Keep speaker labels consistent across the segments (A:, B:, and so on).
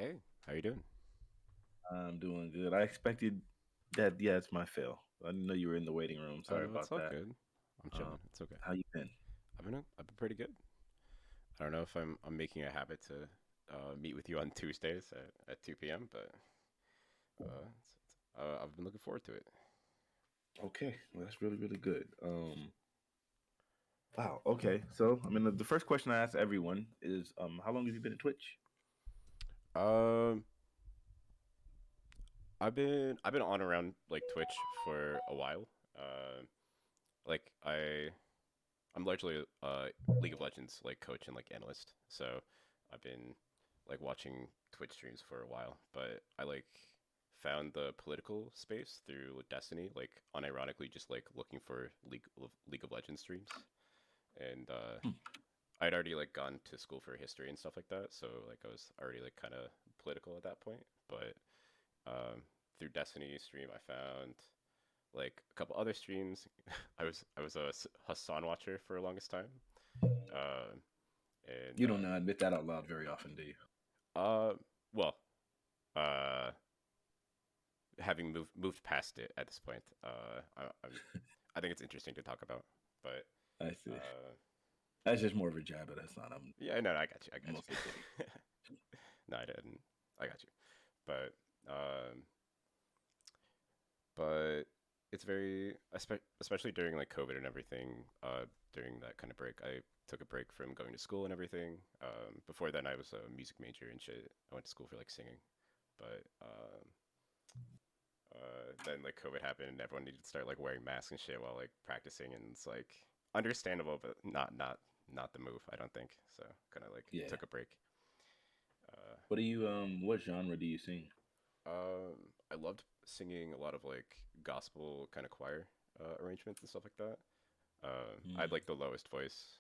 A: Hey, how you doing?
B: I'm doing good. I expected that. Yeah, it's my fail. I didn't know you were in the waiting room.
A: Oh
B: Sorry
A: no, it's
B: about
A: all
B: that.
A: good. I'm
B: Um,
A: chilling. It's okay.
B: how you been?
A: I've been pretty good. I don't know if I'm making a habit to meet with you on Tuesdays at 2 p.m., but I've been looking forward to it.
B: Okay, well, that's really really good. Wow. Okay, so I mean, the first question I ask everyone is, how long have you been at Twitch?
A: Um, I've been on around like Twitch for a while. Like I'm largely League of Legends like coach and like analyst, so I've been like watching Twitch streams for a while. But I like found the political space through Destiny, like unironically just like looking for League of Legends streams, and I'd already like gone to school for history and stuff like that, so like I was already like kind of political at that point. But through Destiny stream, I found like a couple other streams. I was a Hassan watcher for the longest time. Uh, and
B: You don't admit that out loud very often, do you?
A: uh, well, uh, having moved past it at this point, I think it's interesting to talk about. But
B: I see.
A: uh,
B: That's just more of a jab, but that's not. I'm
A: yeah, no, I got you. I got
B: mostly kidding.
A: you. No, I didn't. I got you. But um, but it's very especially during like COVID and everything. During that kind of break, I took a break from going to school and everything. Before then, I was a music major and shit. I went to school for like singing, but then like COVID happened and everyone needed to start like wearing masks and shit while like practicing, and it's like understandable, but not the move. I don't think so. Kind of like
B: Yeah.
A: took a break.
B: What do you What genre do you sing?
A: I loved singing a lot of like gospel kind of choir arrangements and stuff like that. I had
B: Hmm.
A: like the lowest voice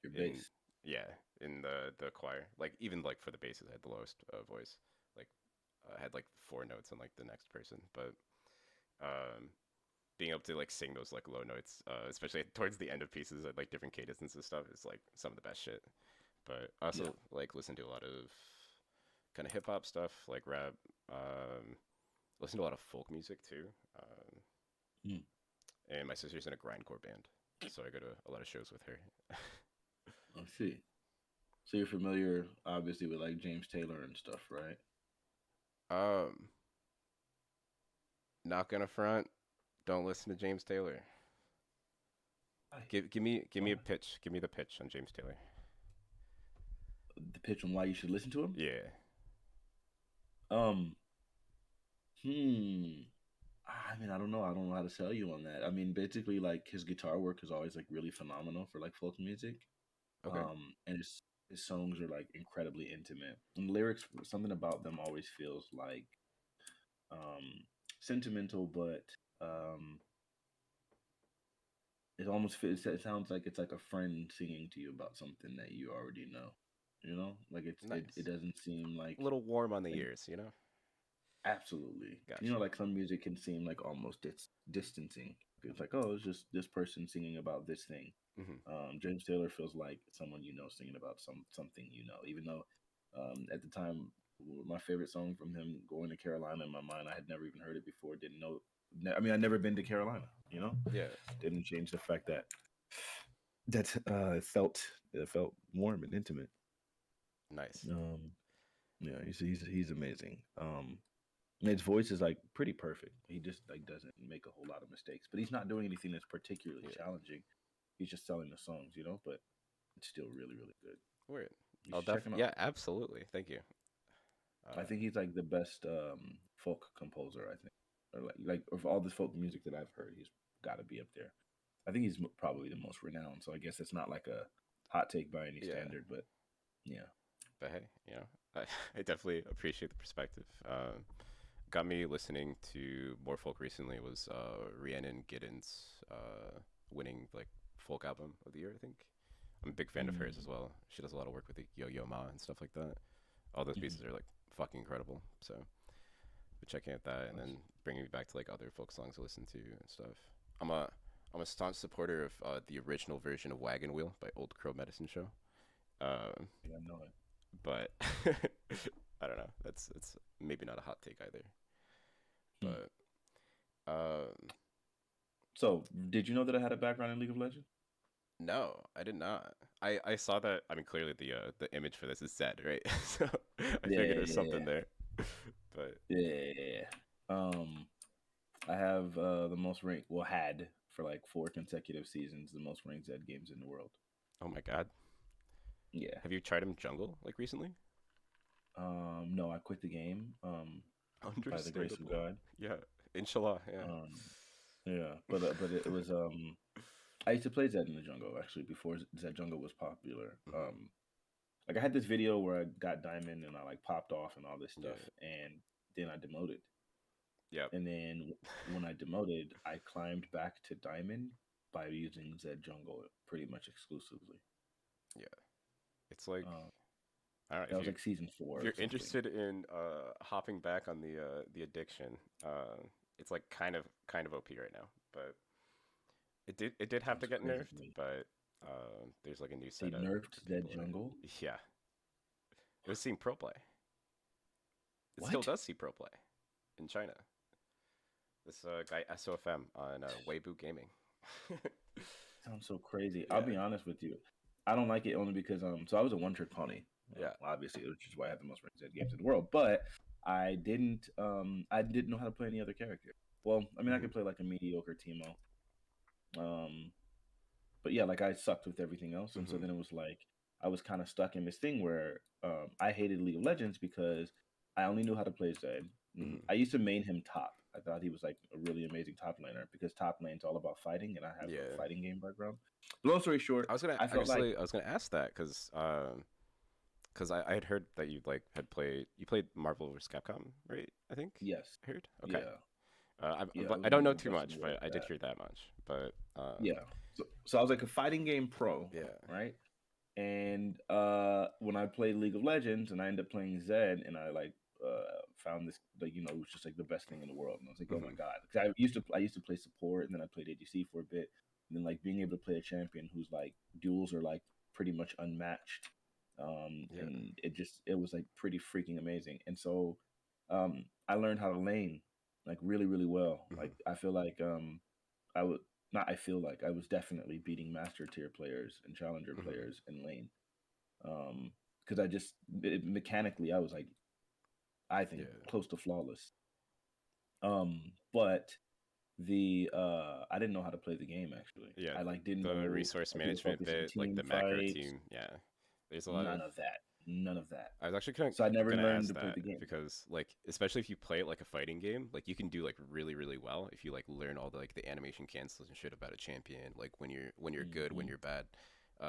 B: Your
A: in
B: bass.
A: yeah in the choir. Like even like for the basses, I had the lowest voice. Like I had like four notes on like the next person, but um, being able to like sing those like low notes, especially towards the end of pieces at like different cadences and stuff, is like some of the best shit. But I
B: Yeah.
A: also like listen to a lot of kind of hip hop stuff, like rap. Um, Listen to a lot of folk music too.
B: Hmm.
A: And my sister's in a grindcore band, so I go to a lot of shows with her.
B: I see. So you're familiar, obviously, with like James Taylor and stuff, right?
A: um, Not gonna front. Don't listen to James Taylor.
B: Why?
A: Give me a
B: Why?
A: pitch. Give me the pitch on James Taylor.
B: The pitch on why you should listen to him.
A: Yeah,
B: Um. Hmm. I mean, I don't know. I don't know how to tell you on that. I mean, basically, like his guitar work is always like really phenomenal for like folk music.
A: okay.
B: And his songs are like incredibly intimate. And lyrics, something about them always feels like um sentimental, but it almost fits. It sounds like it's like a friend singing to you about something that you already know. You know, like it
A: Nice.
B: doesn't seem
A: A little warm on the
B: like
A: ears, you know.
B: absolutely. You know,
A: Gotcha.
B: like some music can seem like almost distancing. It's like, oh, it's just this person singing about this thing.
A: Hmm.
B: James Taylor feels like someone you know singing about something you know. Even though at the time, my favorite song from him, "Going to Carolina," in my mind, I had never even heard it before. Didn't know. I mean, I'd never been to Carolina. You know,
A: Yeah.
B: didn't change the fact that it felt warm and intimate.
A: Nice.
B: Um, yeah, he's amazing. And his voice is like pretty perfect. He just like doesn't make a whole lot of mistakes, but he's not doing anything that's particularly
A: Yeah.
B: challenging. He's just selling the songs, you know. But it's still really, really good.
A: Weird.
B: You should check him out.
A: Yeah, absolutely. Thank you.
B: I
A: Uh,
B: think he's like the best folk composer. I think, or like of all the folk music that I've heard, he's got to be up there. I think he's probably the most renowned. So I guess it's not like a hot take by any
A: yeah.
B: standard, but yeah.
A: But hey, I definitely appreciate the perspective. Got me listening to more folk recently was Rhiannon Giddens winning like folk album of the year, I think. I'm a big fan of hers as
B: Mm.
A: well. She does a lot of work with the Yo Yo Ma and stuff like that. All those
B: Mhm.
A: pieces are like fucking incredible. So we're checking out that and
B: Nice.
A: then bringing me back to like other folk songs to listen to and stuff. I'm a I'm a staunch supporter of the original version of Wagon Wheel by Old Crow Medicine Show. Um,
B: Yeah, I know it.
A: but I don't know. That's it's maybe not a hot take either,
B: Hmm.
A: but um,
B: So, did you know that I had a background in League of Legends?
A: no, I did not. I saw that. I mean, clearly the image for this is Zed, right? So I figured there's
B: Yeah,
A: something there, but
B: yeah. I have the most ranked, well, had for like 4 consecutive seasons, the most ranked Z games in the world.
A: oh my God,
B: Yeah.
A: have you tried him jungle like recently?
B: No, I quit the game. By the grace of
A: Understandable.
B: God.
A: Yeah, inshallah. Yeah.
B: Um, yeah, but it was I used to play Zed in the jungle actually before Zed jungle was popular.
A: Hmm.
B: Like I had this video where I got diamond and I like popped off and all this stuff,
A: Yeah.
B: and then I demoted.
A: Yep.
B: And then when I demoted, I climbed back to diamond by using Zed jungle pretty much exclusively.
A: Yeah. It's like
B: Uh,
A: I don't know
B: that was like season four
A: if
B: or
A: you're
B: something.
A: interested in hopping back on the addiction, it's like kind of OP right now, but it did have to
B: Sounds
A: get
B: crazy to
A: nerfed,
B: me.
A: but there's like a new
B: They
A: setup
B: nerfed
A: for
B: Zed
A: people that
B: jungle.
A: yeah, it was seeing pro play. It still
B: What?
A: does see pro play in China. This guy SOFM on Weibo Gaming.
B: Sounds so crazy. I'll
A: Yeah,
B: be honest with you. I don't like it only because so I was a one trick pony.
A: yeah.
B: Obviously, which is why I have the most ranked Zed games in the world. But I didn't know how to play any other character. Well, I mean I
A: Hmm.
B: could play like a mediocre Teemo. Um but yeah, like I sucked with everything else. And so
A: Hmm.
B: then it was like I was kind of stuck in this thing where I hated League of Legends because I only knew how to play Zed.
A: Hmm.
B: I used to main him top. I thought he was like a really amazing top laner because top lane's all about fighting, and I have a
A: Yeah.
B: fighting game background. But long story short,
A: I was gonna
B: I felt like
A: actually I was gonna ask that because I had heard that you like had played you played Marvel vs. Capcom, right? I think
B: yes,
A: I heard. Okay.
B: yeah,
A: I,
B: yeah, it
A: but
B: was
A: I
B: one
A: don't
B: of
A: know
B: the
A: too
B: best in
A: much,
B: the world
A: but I
B: at
A: did
B: that.
A: hear that much. But
B: Yeah, so I was like a fighting game pro,
A: yeah.
B: right? And when I played League of Legends and I ended up playing Zed and I like found this like it was just like the best thing in the world. And I was like, oh my
A: Hmm.
B: god. 'Cause I used to play support and then I played ADC for a bit. And then like being able to play a champion whose like duels are like pretty much unmatched.
A: Yeah.
B: And it was like pretty freaking amazing. And so I learned how to lane like really, really well.
A: Hmm.
B: Like I feel like I would not I feel like I was definitely beating master tier players and challenger
A: Hmm.
B: players in lane. Because mechanically I was like I think
A: Yeah.
B: close to flawless. But the I didn't know how to play the game actually.
A: Yeah.
B: I like didn't
A: The
B: know
A: resource
B: like you would
A: management
B: focus on
A: bit, like
B: team
A: the macro
B: fights.
A: team. Yeah. There's a lot of
B: None of that. None of that.
A: I was actually gonna
B: So I never
A: gonna
B: learned
A: ask
B: to play
A: that
B: the game.
A: because like especially if you play it like a fighting game, like you can do like really really well if you like learn all the like the animation cancels and shit about a champion, like when you're good, when
B: Hmm.
A: you're bad,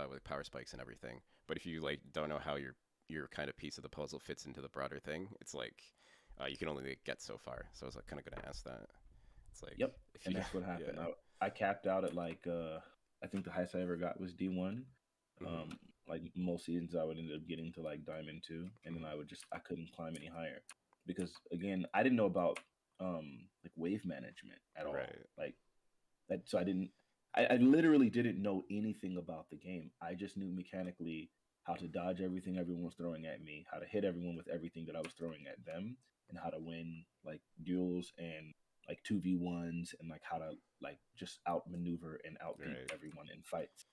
A: with power spikes and everything. But if you like don't know how your kind of piece of the puzzle fits into the broader thing, it's like you can only like, get so far. So I was like kind of gonna ask that. It's like
B: Yep.
A: if
B: And
A: you
B: that's what happened.
A: yeah.
B: I capped out at like I think the highest I ever got was D1.
A: Hmm.
B: Like most seasons I would end up getting to like Diamond 2 and then
A: Hmm.
B: I couldn't climb any higher because again, I didn't know about like wave management at all.
A: Right.
B: Like that so I literally didn't know anything about the game. I just knew mechanically how to dodge everything everyone was throwing at me, how to hit everyone with everything that I was throwing at them, and how to win like duels and like 2v1s and like how to like just outmaneuver and outbeat
A: Right.
B: everyone in fights.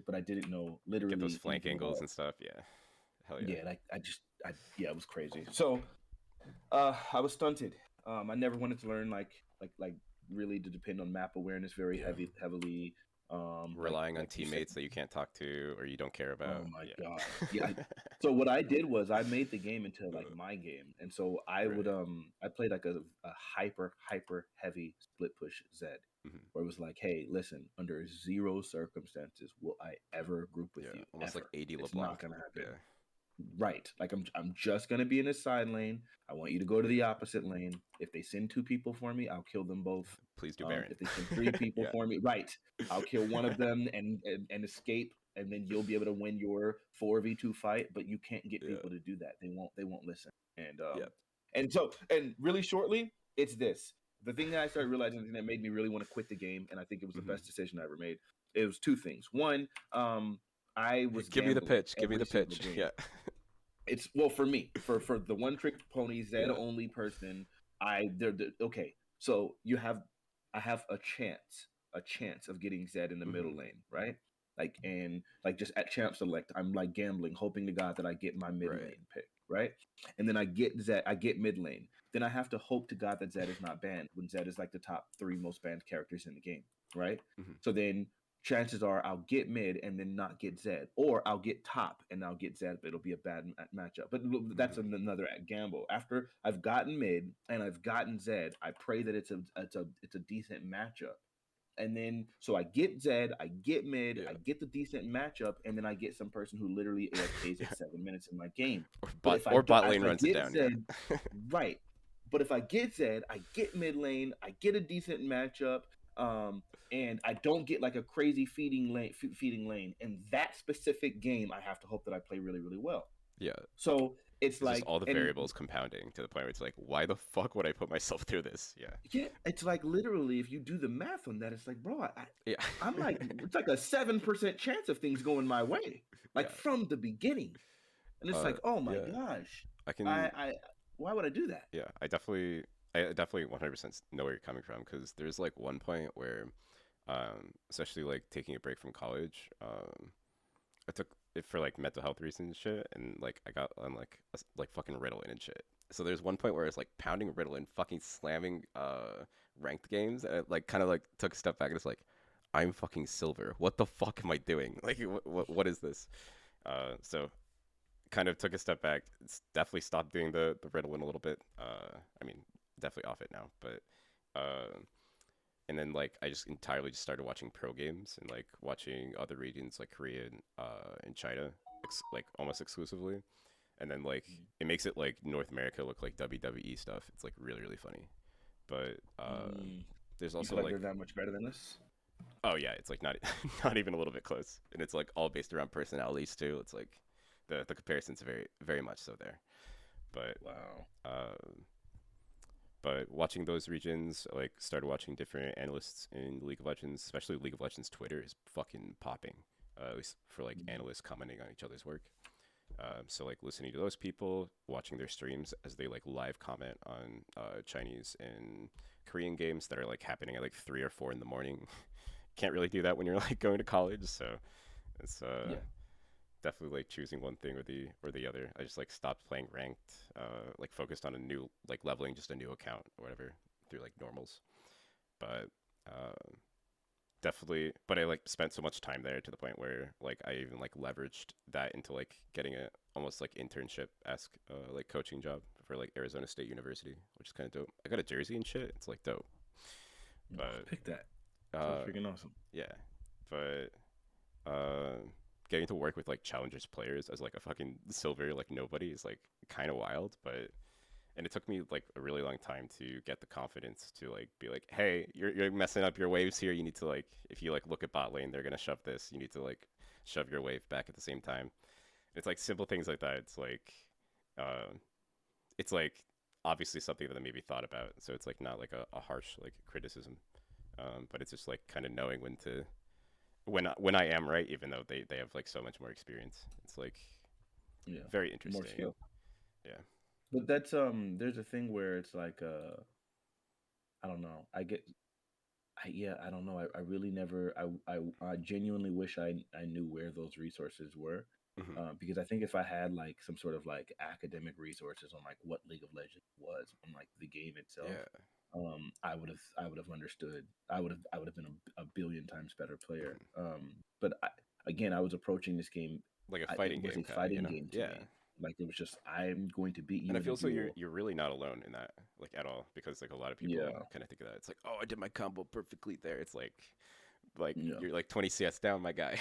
B: But I didn't know
A: Get those
B: literally
A: flank
B: anything
A: angles
B: about
A: and stuff. Yeah. Hell yeah.
B: yeah, like yeah, it was crazy. So I was stunted. I never wanted to learn like really to depend on map awareness very
A: Yeah.
B: heavily.
A: Relying on
B: Like you said,
A: teammates that you can't talk to or you don't care
B: oh
A: about.
B: my god, yeah.
A: Yeah.
B: So what I did was I made the game into like my game, and so
A: Right.
B: I played like a hyper heavy split push Zed,
A: Hmm.
B: where it was like, hey, listen, under zero circumstances will I ever group with
A: Yeah.
B: you
A: Almost like
B: ever.
A: 80
B: It's not
A: LeBlanc.
B: gonna happen.
A: Yeah.
B: Right. Like I'm just gonna be in this side lane. I want you to go to the opposite lane. If they send two people for me, I'll kill them both.
A: Please do Baron.
B: If they send three people
A: Yeah.
B: for me, right, I'll kill one of them and escape, and then you'll be able to win your 4v2 fight. But you can't get
A: Yeah.
B: people to do that. They won't listen.
A: Yeah.
B: And really shortly, it's this. The thing that I started realizing, the thing that made me really want to quit the game, and I think it was the
A: Hmm.
B: best decision I ever made. It was two things. One, I was
A: Give me the
B: gambling
A: pitch. Give me
B: every
A: the
B: single
A: pitch.
B: game.
A: Yeah.
B: It's well for me for the one trick pony Zed
A: Yeah.
B: only person. Okay. So you have I have a chance of getting Zed in the middle
A: Hmm.
B: lane, right? Like and like just at champ select, I'm like gambling, hoping to God that I get my mid
A: Right.
B: lane pick, right? And then I get Zed, I get mid lane. Then I have to hope to God that Zed is not banned when Zed is like the top three most banned characters in the game, right?
A: Hmm.
B: So then chances are I'll get mid and then not get Zed, or I'll get top and I'll get Zed, but it'll be a bad matchup. But that's
A: Hmm.
B: another gamble. After I've gotten mid and I've gotten Zed, I pray that it's a decent matchup. And then so I get Zed, I get mid,
A: Yeah.
B: I get the decent matchup, and then I get some person who literally AFKs at
A: Yeah.
B: 7 minutes in my game.
A: Or
B: But
A: bot
B: if I
A: or
B: do,
A: bot
B: if
A: lane
B: I
A: runs it
B: get
A: down. Yeah.
B: Zed, right. But if I get Zed, I get mid lane, I get a decent matchup, um, and I don't get like a crazy feeding lane. In that specific game, I have to hope that I play really, really well.
A: Yeah.
B: So it's
A: It's just
B: like,
A: all the
B: and
A: variables compounding to the point where it's like, why the fuck would I put myself through this? Yeah.
B: yeah, it's like literally if you do the math on that, it's like, bro,
A: Yeah.
B: I'm like, it's like a 7% chance of things going my way, like
A: Yeah.
B: from the beginning. And it's
A: Uh.
B: like, oh my
A: Yeah.
B: gosh,
A: I can.
B: I why would I do that?
A: Yeah. I definitely 100% know where you're coming from because there's like one point where, especially like taking a break from college, I took it for like mental health reasons and shit, and like I got on like like fucking Ritalin and shit. So there's one point where it's like pounding Ritalin, fucking slamming ranked games, and it like kind of like took a step back and it's like, I'm fucking silver. What the fuck am I doing? Like what is this? So kind of took a step back. It's definitely stopped doing the Ritalin a little bit. I mean, definitely off it now, but. Uh, and then like I just entirely just started watching pro games and like watching other regions like Korea and China like almost exclusively. And then like it makes it like North America look like WWE stuff. It's like really really funny. But
B: Mm,
A: there's
B: you
A: also
B: feel like
A: like,
B: they're that much better than us?
A: oh yeah, it's like not not even a little bit close. And it's like all based around personalities too. It's like the comparisons very very much so there. But
B: Wow.
A: uh, but watching those regions, like started watching different analysts in League of Legends, especially League of Legends Twitter is fucking popping. At least for like
B: Mm,
A: analysts commenting on each other's work. So like listening to those people, watching their streams as they like live comment on Chinese and Korean games that are like happening at like 3 or 4 in the morning. Can't really do that when you're like going to college, so it's
B: yeah.
A: definitely like choosing one thing or the other. I just like stopped playing ranked, like focused on a new like leveling just a new account or whatever through like normals. But uh, definitely, but I like spent so much time there to the point where like I even like leveraged that into like getting a almost like internship esque like coaching job for like Arizona State University, which is kind of dope. I got a jersey and shit. It's like dope,
B: Oh,
A: but
B: pick that. So
A: uh,
B: freaking awesome.
A: yeah, but uh, getting to work with like challengers players as like a fucking silver like nobody is like kind of wild, but and it took me like a really long time to get the confidence to like be like, hey, you're messing up your waves here. You need to like if you like look at bot lane, they're gonna shove this. You need to like shove your wave back at the same time. It's like simple things like that. Uh, it's like obviously something that I maybe thought about. So it's like not like a harsh like criticism, but it's just like kind of knowing when I am right, even though they have like so much more experience. It's like
B: Yeah.
A: very
B: More
A: interesting.
B: skill.
A: Yeah.
B: But that's there's a thing where it's like I don't know. Yeah, I don't know. I really never. I genuinely wish I knew where those resources were,
A: Hmm.
B: because I think if I had like some sort of like academic resources on like what League of Legends was on like the game itself,
A: Yeah.
B: I would have understood. I would have been a billion times better player.
A: Hmm.
B: But again, I was approaching this game.
A: Like a
B: It
A: fighting
B: was
A: game,
B: a
A: kind of, you
B: fighting
A: know?
B: game to
A: Yeah.
B: me. Like it was just I'm going to beat
A: And
B: you
A: I
B: in a
A: feel so you're
B: duel.
A: you're really not alone in that, like at all, because like a lot of people
B: Yeah,
A: kind of think of that. It's like, oh, I did my combo perfectly there. It's like
B: yeah.
A: you're like 20 CS down, my guy.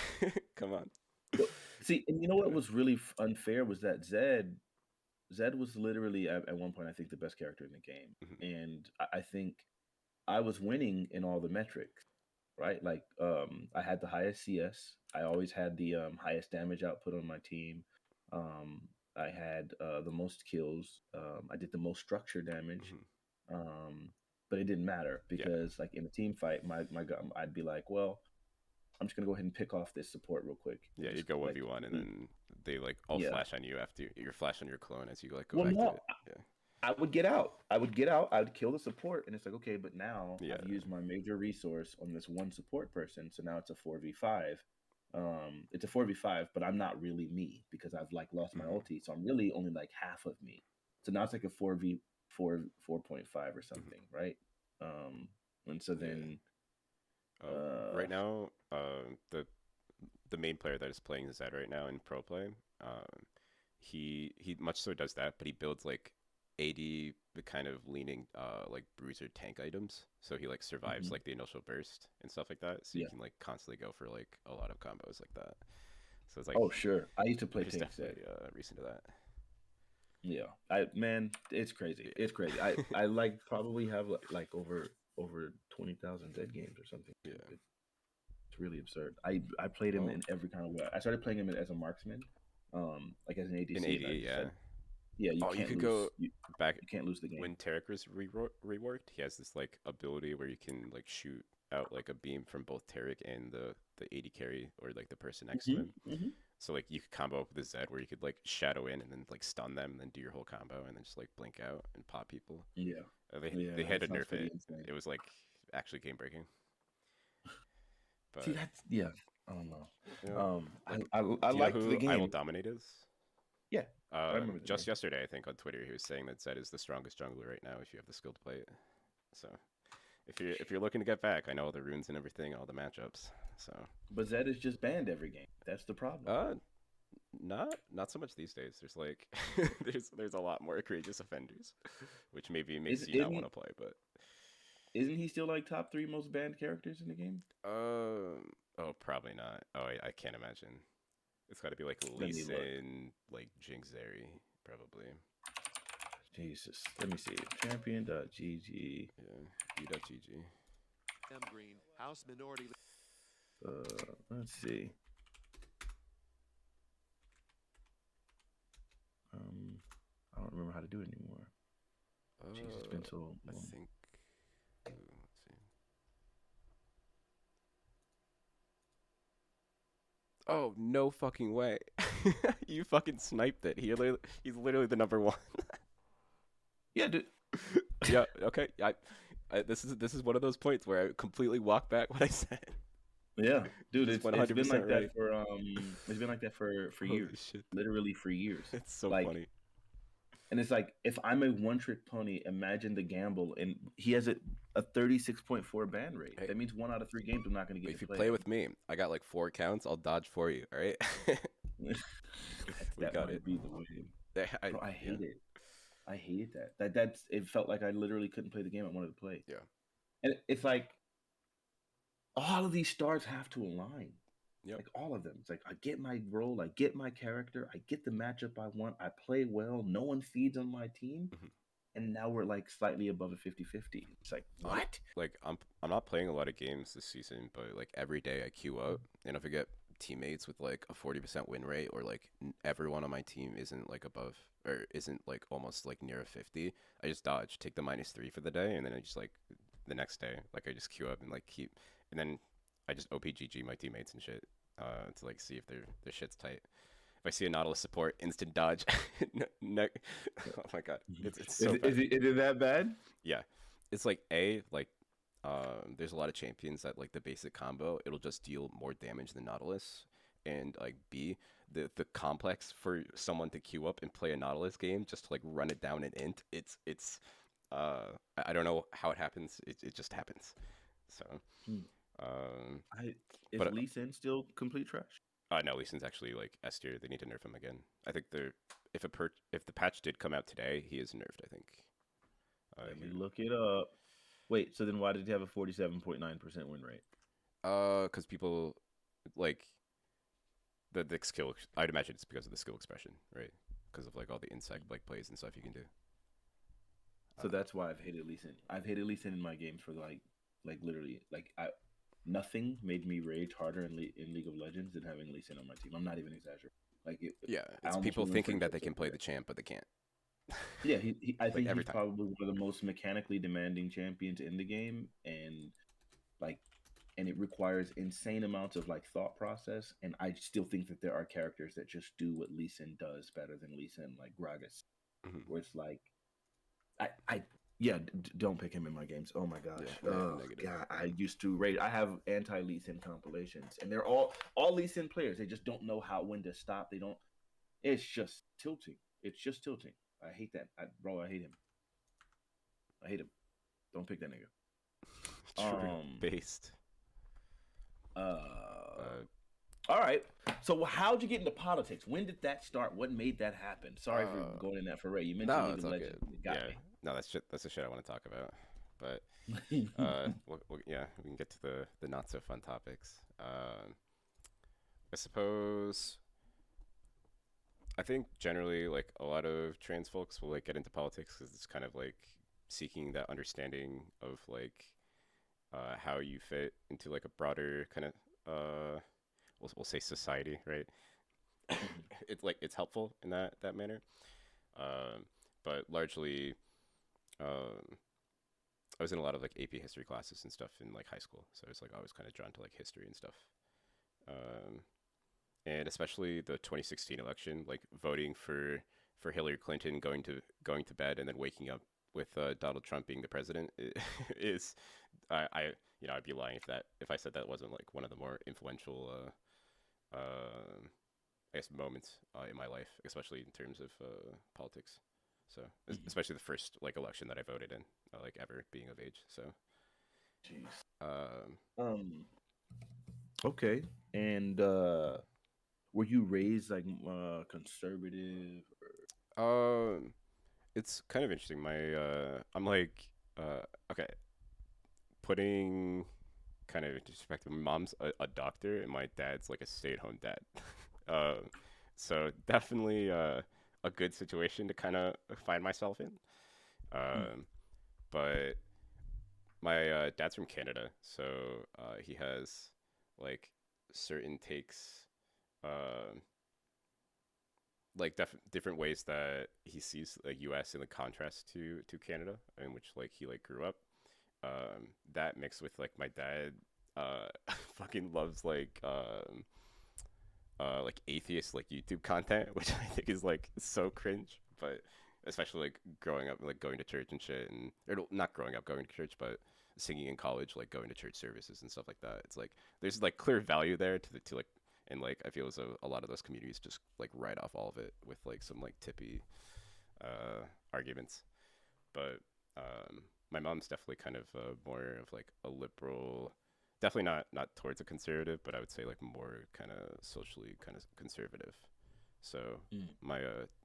A: Come on.
B: Well, see, and you know what
A: Yeah.
B: was really unfair was that Zed was literally at one point I think the best character in the game,
A: Hmm.
B: and I think I was winning in all the metrics, right? Like I had the highest CS, I always had the highest damage output on my team, I had the most kills, I did the most structure damage,
A: Hmm.
B: um, but it didn't matter
A: Yeah.
B: because like in a team fight, I'd be like, well, I'm just gonna go ahead and pick off this support real quick
A: Yeah.
B: and
A: You
B: just
A: go
B: like
A: 1v1 and then they like all
B: Yeah.
A: flash on you after you're flash on your clone as you like go
B: Well,
A: back to
B: no,
A: it. Yeah.
B: I would get out. I would get out. I would kill the support, and it's like, okay, but now
A: Yeah.
B: I've used my major resource on this one support person, so now it's a 4v5. It's a 4v5, but I'm not really me because I've like lost my
A: Hmm.
B: ulti, so I'm really only like half of me. So now it's like a 4v4.5 or
A: Hmm.
B: something, right? And so
A: Yeah.
B: then,
A: Right now, the main player that is playing Zed right now in pro play, he much so does that, but he builds like 80 the kind of leaning like bruiser tank items, so he like survives
B: mhm,
A: like the initial burst and stuff like that, so you
B: yeah.
A: can like constantly go for like a lot of combos like that. So it's like
B: Oh, sure. I used to play
A: he's
B: tank set.
A: definitely recent to that.
B: Yeah, I man, it's crazy. It's crazy. I like probably have like over 20,000 dead games or something
A: Yeah.
B: stupid. It's really absurd. I played him
A: Well,
B: in every kind of way. I started playing him as a marksman, like as an
A: in
B: ADC, and I
A: 80,
B: just
A: yeah.
B: said, yeah,
A: Oh, you could go back
B: you can't lose the game.
A: when Tarek was reworked. He has this like ability where you can like shoot out like a beam from both Tarek and the 80 carry or like the person next to
B: Hmm.
A: him.
B: Hmm.
A: So like you could combo up with the Zed where you could like shadow in and then like stun them and then do your whole combo and then just like blink out and pop people.
B: Yeah,
A: They
B: yeah,
A: had
B: it
A: to
B: sounds
A: nerf
B: pretty
A: it.
B: insane.
A: It was like actually game breaking.
B: See,
A: But
B: that's yeah. I don't know.
A: you know, like
B: I
A: do you know
B: liked the
A: who I Will
B: game.
A: Dominate is?
B: Yeah, I remember the
A: Just
B: name.
A: yesterday I think on Twitter he was saying that Zed is the strongest jungler right now if you have the skill to play it. So if you're looking to get back, I know all the runes and everything, all the matchups. So
B: But Zed is just banned every game. That's the problem.
A: uh, not so much these days. There's like there's a lot more egregious offenders, which maybe makes
B: Is
A: you not want
B: isn't
A: to play. But
B: isn't he still like top three most banned characters in the game?
A: oh probably not. Oh I can't imagine. It's got to be like
B: Let
A: Lee
B: me look.
A: Sin, like Jinxeri, probably.
B: Jesus. Let me see. Champion.gg.
A: Yeah, u.gg.
C: Green, House Minority.
B: Let's see. Um, I don't remember how to do it anymore. Jesus, it's been so
A: I
B: long.
A: think. Let's see. Oh no fucking way! You fucking sniped it. He's literally the number one.
B: Yeah, dude.
A: Yeah. Okay. This is one of those points where I completely walk back what I said.
B: Yeah, dude.
A: Just
B: It's been
A: 100%
B: like that
A: right.
B: for it's been like that for
A: Holy
B: years.
A: shit.
B: Literally for years.
A: It's so
B: Like,
A: funny.
B: and it's like if I'm a one trick pony, imagine the gamble, and he has a 36.4 ban rate.
A: Hey,
B: That means 1 out of 3 games I'm not going to
A: but
B: get
A: if
B: to
A: you
B: play
A: play
B: him.
A: with me, I got like 4 accounts. I'll dodge for you. All right. We
B: That
A: got
B: might
A: it.
B: be the way. Bro, I
A: Yeah.
B: hate it. I hated that. That's it felt like I literally couldn't play the game I wanted to play.
A: Yeah.
B: And it's like all of these stars have to align.
A: Yep.
B: Like all of them. It's like I get my role, I get my character, I get the matchup I want, I play well, no one feeds on my team,
A: Mhm.
B: and now we're like slightly above a 50-50. It's like,
A: I'm
B: what?
A: I'm not playing a lot of games this season, but like every day I queue up, and if I get teammates with like a 40% win rate, or like everyone on my team isn't like above or isn't like almost like near a 50, I just dodge, take the -3 for the day, and then I just like the next day, like I just queue up and like keep, and then I just OPGG my teammates and shit, to like see if their shit's tight. If I see a Nautilus support, instant dodge. Oh my god, it's so bad.
B: Is it that bad?
A: Yeah, it's like there's a lot of champions that like the basic combo. It'll just deal more damage than Nautilus, and like B, the complex for someone to queue up and play a Nautilus game just to like run it down and int. It's I don't know how it happens. It just happens. So
B: Hmm.
A: um,
B: I Is
A: but
B: Lee Sin still complete trash?
A: no, Lee Sin's actually like S tier. They need to nerf him again. I think they're if the patch did come out today, he is nerfed. I think.
B: Let me
A: He
B: look it up. Wait, so then why did he have a 47.9% win rate?
A: Because people like the skill. I'd imagine it's because of the skill expression, right? Because of like all the insect like plays and stuff you can do.
B: So
A: Uh,
B: that's why I've hated Lee Sin. I've hated Lee Sin in my games for like literally like I nothing made me rage harder in League of Legends than having Lee Sin on my team. I'm not even exaggerating. Like
A: yeah,
B: I
A: it's
B: almost
A: people
B: would win
A: thinking that they
B: friendships
A: can
B: over
A: play the
B: that.
A: champ, but they can't.
B: Yeah, I
A: Like
B: think
A: every
B: he's
A: time.
B: probably one of the most mechanically demanding champions in the game, and like and it requires insane amounts of like thought process. And I still think that there are characters that just do what Lee Sin does better than Lee Sin, like Gragas,
A: Mhm.
B: where it's like, I yeah, don't pick him in my games. Oh my gosh,
A: Yeah, negative.
B: God, I used to rate. I have anti Lee Sin compilations, and they're all Lee Sin players. They just don't know when to stop. They don't. It's just tilting. It's just tilting. I hate that, bro. I hate him. I hate him. Don't pick that nigga.
A: True.
B: Um.
A: Based.
B: Uh. All right. So how'd you get into politics? When did that start? What made that happen? Sorry for going in that foray. You mentioned
A: No,
B: League
A: it's
B: of
A: all
B: Legends.
A: good.
B: It got
A: Yeah. No, that's the shit I want to talk about. But
B: me.
A: yeah, we can get to the not so fun topics. I suppose I think generally like a lot of trans folks will like get into politics because it's kind of like seeking that understanding of like how you fit into like a broader kind of we'll say society, right? It's like it's helpful in that manner, um, but largely um, I was in a lot of like AP history classes and stuff in like high school, so it's like I was kind of drawn to like history and stuff. Um, and especially the 2016 election, like voting for Hillary Clinton, going to bed, and then waking up with Donald Trump being the president is I I'd be lying if I said that wasn't like one of the more influential I guess moments in my life, especially in terms of politics. So especially the first like election that I voted in, like ever being of age. So
B: Jeez.
A: um,
B: Um. Okay. And were you raised like conservative?
A: um, it's kind of interesting. My I'm like okay, putting kind of into perspective. My mom's a doctor, and my dad's like a stay-at-home dad. um, so definitely a good situation to kind of find myself in.
B: Mm,
A: Um, but my dad's from Canada, so he has like certain takes, um, like different ways that he sees the U.S. in the contrast to Canada, in which like he like grew up. That mixed with like my dad, fucking loves like atheist like YouTube content, which I think is like so cringe, but especially like growing up like going to church and shit, and or not growing up going to church, but singing in college, like going to church services and stuff like that. It's like there's like clear value there to like, and like I feel as though a lot of those communities just like write off all of it with like some like tippy arguments. But my mom's definitely kind of more of like a liberal, definitely not towards a conservative, but I would say like more kind of socially kind of conservative. So
B: mm,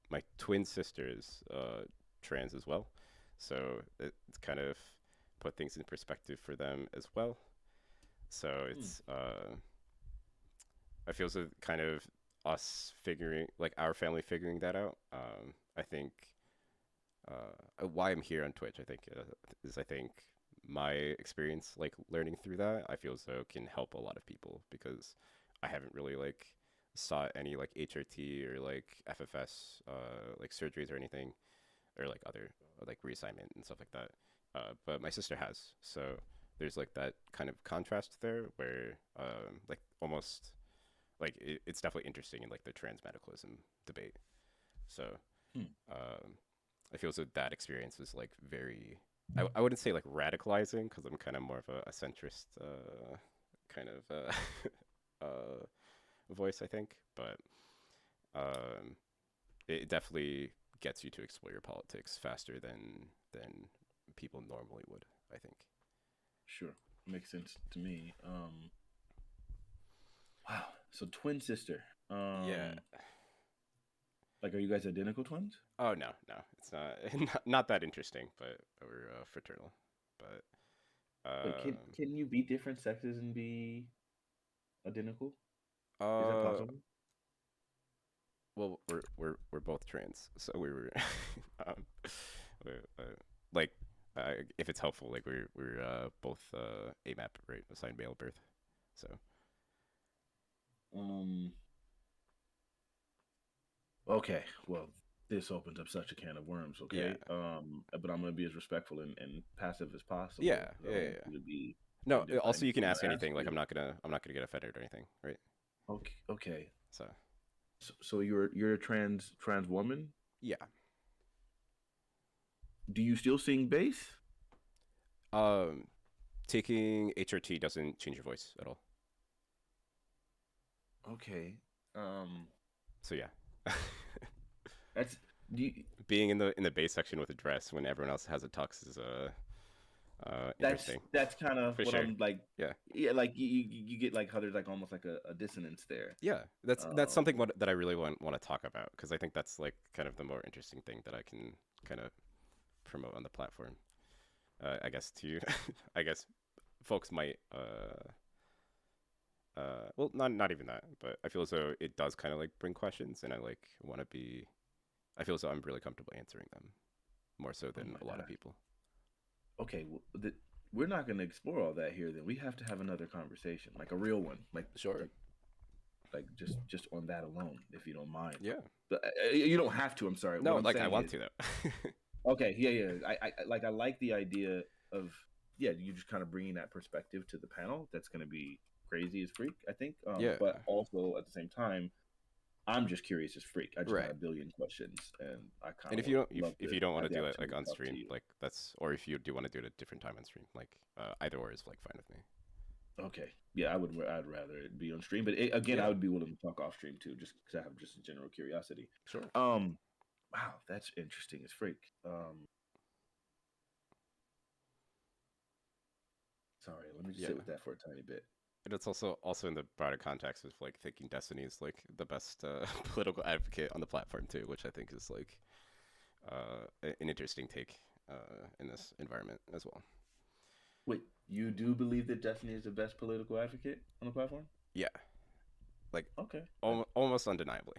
A: my twin sister is trans as well, so it's kind of put things in perspective for them as well. So
B: mm,
A: it's I feel so kind of us figuring like our family figuring that out. I think why I'm here on Twitch, I think, is I think my experience like learning through that, I feel as though can help a lot of people because I haven't really like sought any like HRT or like FFS like surgeries or anything or like other like reassignment and stuff like that. But my sister has, so there's like that kind of contrast there where like almost like it's definitely interesting in like the trans medicalism debate. So
B: mm.
A: um, I feel as though that experience was like very. I wouldn't say like radicalizing because I'm kind of more of a centrist kind of voice, I think. But um, it definitely gets you to explore your politics faster than people normally would, I think.
B: Sure, makes sense to me. Wow. So twin sister.
A: Yeah.
B: Like, are you guys identical twins?
A: Oh no, it's not not that interesting, but we're fraternal. But
B: Wait, can you be different sexes and be identical? Is that
A: uh,
B: possible?
A: well, we're both trans, so we were, um, we're, like, if it's helpful, like we're both AMAP, right, assigned male birth. So
B: Um. Okay. Well, this opens up such a can of worms.
A: yeah,
B: Okay. But I'm gonna be as respectful and passive as
A: yeah,
B: possible. I
A: yeah,
B: don't
A: yeah,
B: want
A: yeah.
B: you to be.
A: No,
B: And if I
A: also you can
B: want
A: ask
B: to ask
A: anything. Like
B: you,
A: I'm not gonna get offended or anything, right?
B: okay, okay.
A: So
B: So you're a trans woman.
A: yeah.
B: Do you still sing bass?
A: Um, taking HRT doesn't change your voice at all.
B: Okay. Um,
A: So yeah.
B: that's do you,
A: Being in the bass section with a dress when everyone else has a tux is interesting
B: that's kind of
A: for
B: what
A: sure.
B: I'm like.
A: Yeah.
B: Yeah, like you get like how there's like almost like a dissonance there.
A: Yeah, that's something
B: Um,
A: that I really want to talk about because I think that's like kind of the more interesting thing that I can kind of promote on the platform. I guess to I guess folks might well not even that, but I feel as though it does kind of like bring questions and I like want to be I feel as though I'm really comfortable answering them more so
B: oh
A: than
B: my
A: a lot of
B: god.
A: people.
B: Okay, well, we're not going to explore all that here. Then we have to have another conversation, like a real one,
A: Sure.
B: like just on that alone, if you don't mind.
A: Yeah.
B: But you don't have to. I'm sorry. What
A: No,
B: I'm
A: like I
B: saying
A: want
B: is,
A: to though.
B: okay, yeah, yeah. I like the idea of yeah, you just kind of bringing that perspective to the panel. That's going to be crazy as freak, I think.
A: Yeah.
B: But also at the same time, I'm just curious as freak. I just got
A: Right.
B: a billion questions, and I kind
A: And
B: of
A: if you
B: would
A: don't
B: love
A: if
B: to
A: you don't want
B: have
A: to
B: the
A: do it like
B: opportunity
A: on
B: to talk to
A: stream,
B: you.
A: like that's or if you do want to do it a different time on stream, like either or is like fine with me.
B: Okay, yeah, I would. I'd rather it be on stream, but again, I
A: Yeah.
B: would be willing to talk off stream too, just because I have just a general curiosity.
A: Sure.
B: Um, wow, that's interesting as freak. Sorry, let me just
A: Yeah.
B: sit with that for a tiny bit.
A: And it's also in the broader context of like thinking Destiny is like the best political advocate on the platform too, which I think is like an interesting take in this environment as well.
B: Wait, you do believe that Destiny is the best political advocate on the platform?
A: Yeah, like
B: Okay.
A: almost undeniably.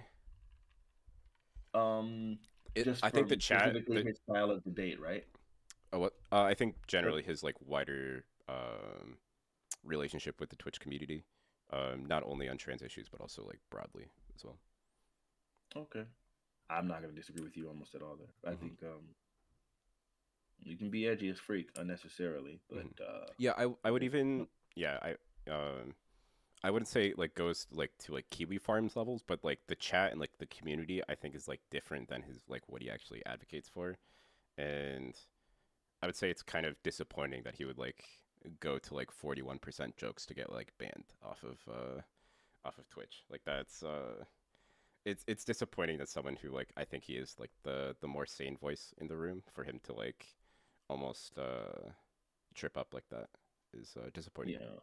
B: Um, just
A: I think the
B: from
A: chat,
B: specifically his style of debate, right?
A: what I think
B: Or-
A: generally his like wider relationship with the Twitch community, not only on trans issues but also like broadly as well.
B: Okay. I'm not gonna disagree with you almost at all there. I
A: Hmm.
B: think you can be edgy as freak unnecessarily, but
A: Hmm. Yeah, I would
B: yeah.
A: even yeah I wouldn't say like goes like to like Kiwi Farms levels, but like the chat and like the community I think is like different than his like what he actually advocates for, and I would say it's kind of disappointing that he would like go to like 41% jokes to get like banned off of Twitch. Like that's it's disappointing that someone who like I think he is like the more sane voice in the room for him to like almost trip up like that is disappointing.
B: Yeah,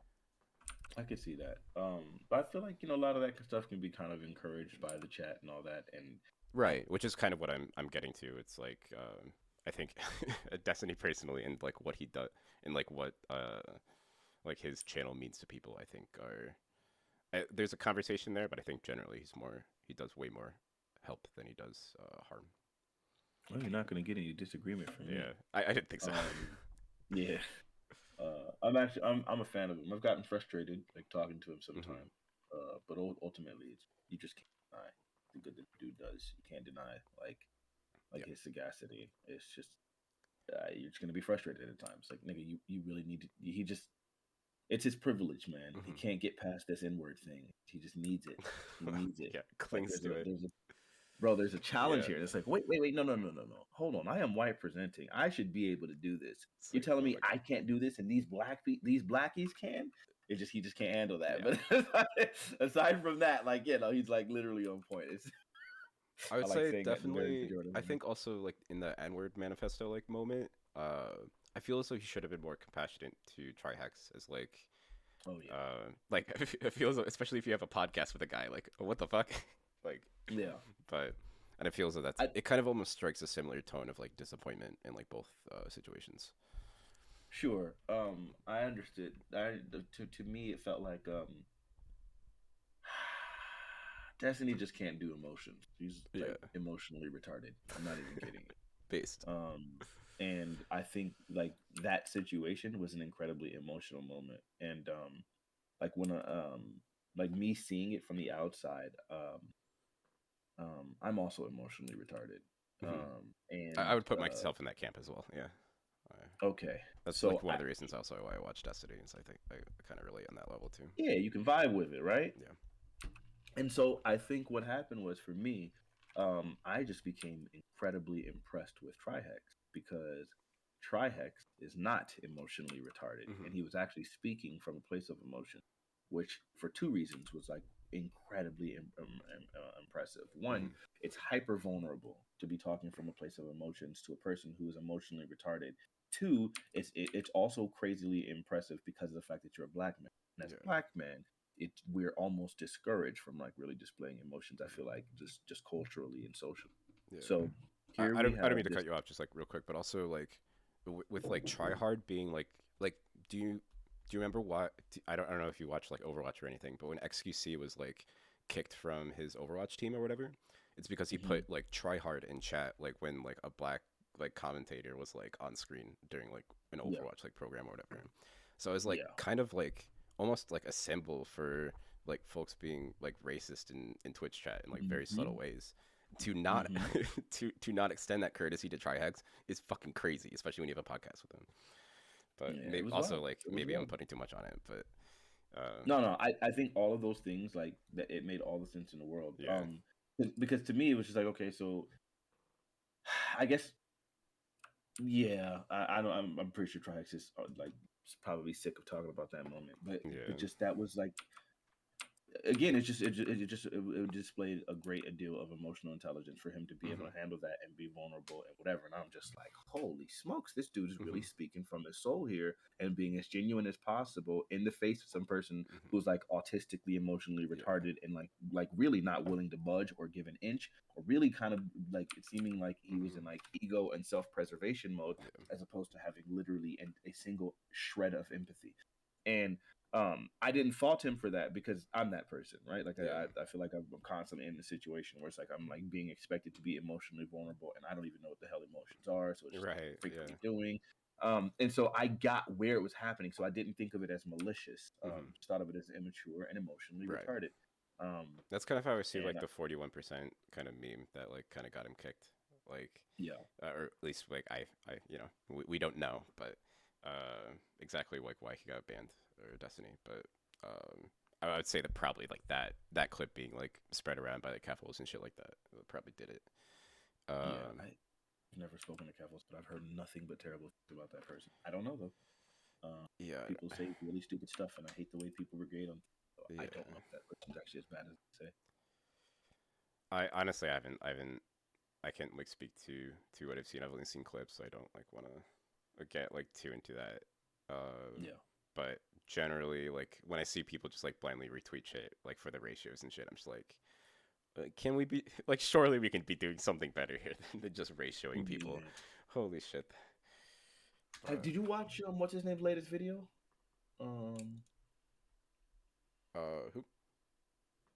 B: I could see that. But I feel like a lot of that stuff can be kind of encouraged by the chat and all that. And I,
A: Right, which is kind of what I'm getting to. It's like I think Destiny personally and like what he does and like what like his channel means to people. I think are there's a conversation there, but I think generally he does way more help than he does harm.
B: well, you're not going to get any disagreement from me.
A: Yeah, I didn't think so.
B: Yeah. I'm a fan of him. I've gotten frustrated like talking to him
A: Hmm.
B: sometimes. But ultimately, it's you just can't deny the good that the dude does. You can't deny
A: Yeah.
B: his sagacity. It's just you're just gonna be frustrated at times. Like nigga, you really need to. He just it's his privilege, man. He
A: Hmm.
B: can't get past this inward thing. He just needs it. He needs it.
A: Yeah,
B: Like
A: clings to it.
B: there's a challenge
A: Yeah,
B: here. And it's like, wait, no. Hold on. I am white presenting. I should be able to do this.
A: it's
B: You're
A: like
B: telling
A: oh
B: me
A: my
B: I
A: god.
B: can't do this and these blackies can? He just can't handle that.
A: Yeah,
B: But aside from that, like, he's like literally on point. It's
A: I
B: I
A: would
B: like
A: say
B: saying that in a very
A: definitely.
B: pejorative
A: I
B: manner.
A: think also like in the N-word manifesto like moment, I feel as though he should have been more compassionate to Trihex as
B: Oh yeah.
A: like it feels especially if you have a podcast with a guy like what the fuck, like,
B: Yeah.
A: but and it feels that
B: I
A: it kind of almost strikes a similar tone of like disappointment in like both situations.
B: sure. I understood. To me it felt like Destiny just can't do emotions. She's like
A: Yeah,
B: emotionally retarded. I'm not even kidding you.
A: based.
B: And I think like that situation was an incredibly emotional moment. And like when like me seeing it from the outside, I'm also emotionally retarded.
A: Hmm. I
B: And
A: would put myself in that camp as well. Yeah.
B: Okay,
A: That's like
B: so
A: one of the reasons also why I watch Destiny, is I think I kind of relate on that level too.
B: yeah, you can vibe with it, right?
A: Yeah.
B: And so I think what happened was for me, I just became incredibly impressed with Trihex because Trihex is not emotionally retarded, and
A: Hmm.
B: he was actually speaking from a place of emotion, which for two reasons was like incredibly impressive. One,
A: Hmm.
B: it's hyper vulnerable to be talking from a place of emotions to a person who is emotionally retarded. Two, it's also crazily impressive because of the fact that you're a black man. And as
A: Yeah.
B: black men, we're almost discouraged from like really displaying emotions. I feel like just culturally and socially.
A: Yeah.
B: So here we
A: I don't
B: have
A: mean to
B: this.
A: cut you off just like real quick, but also like with like try hard being like do you remember why I don't know if you watch like Overwatch or anything, but when XQC was like kicked from his Overwatch team or whatever, it's because he
B: Mhm.
A: put like try hard in chat like when like a black like commentator was like on screen during like an
B: Yeah,
A: Overwatch like program or whatever. So it was like
B: yeah,
A: kind of like almost like a symbol for like folks being like racist in Twitch chat in like very subtle
B: hmm
A: ways. To not
B: hmm
A: to not extend that courtesy to Trihex is fucking crazy, especially when you have a podcast with him. But
B: yeah. It
A: maybe
B: was
A: also
B: wild.
A: like
B: It was
A: maybe I'm
B: wild.
A: putting too much on it, but
B: No, no. I think all of those things like that. It made all the sense in the world.
A: yeah.
B: Because to me it was just like okay, so I guess yeah. I don't. I'm pretty sure Trihex is like probably sick of talking about that moment, but
A: Yeah.
B: just that was like again, it displayed a great deal of emotional intelligence for him to be able
A: Mhm.
B: to handle that and be vulnerable and whatever. And I'm just like, holy smokes, this dude is really
A: Mhm.
B: speaking from his soul here and being as genuine as possible in the face of some person
A: Mhm.
B: who's like autistically emotionally
A: Yeah.
B: retarded and like really not willing to budge or give an inch or really kind of like seeming like he was
A: Mhm.
B: in like ego and self-preservation mode
A: Yeah.
B: as opposed to having literally a single shred of empathy. And I didn't fault him for that because I'm that person, right? Like
A: Yeah.
B: I feel like I'm constantly in a situation where it's like I'm like being expected to be emotionally vulnerable, and I don't even know what the hell emotions are, so it's just like
A: Right. Yeah.
B: frequently doing. And so I got where it was happening, so I didn't think of it as malicious.
A: Mhm.
B: Just thought of it as immature and emotionally
A: Right.
B: retarded.
A: That's kind of how I see
B: And
A: like the 41% kind of meme that like kind of got him kicked. Like
B: yeah,
A: or at least like you know, we don't know, but exactly like why he got banned or Destiny, but I would say that probably like that clip being like spread around by the Keffals and shit like that probably did it.
B: yeah,
A: Um,
B: I've never spoken to Kevils, but I've heard nothing but terrible things about that person. I don't know though.
A: yeah,
B: People say really stupid stuff, and I hate the way people regrade them. So I don't
A: yeah.
B: know if that person's actually as bad as they say.
A: I honestly I can't like speak to what I've seen. I've only seen clips, so I don't like want to get like too into that.
B: Yeah.
A: But generally, like when I see people just like blindly retweet shit like for the ratios and shit, I'm just like, can we be like? Surely we can be doing something better here than just ratioing people.
B: Yeah.
A: Holy shit! But
B: Did you watch what's his name's latest video? Um
A: who?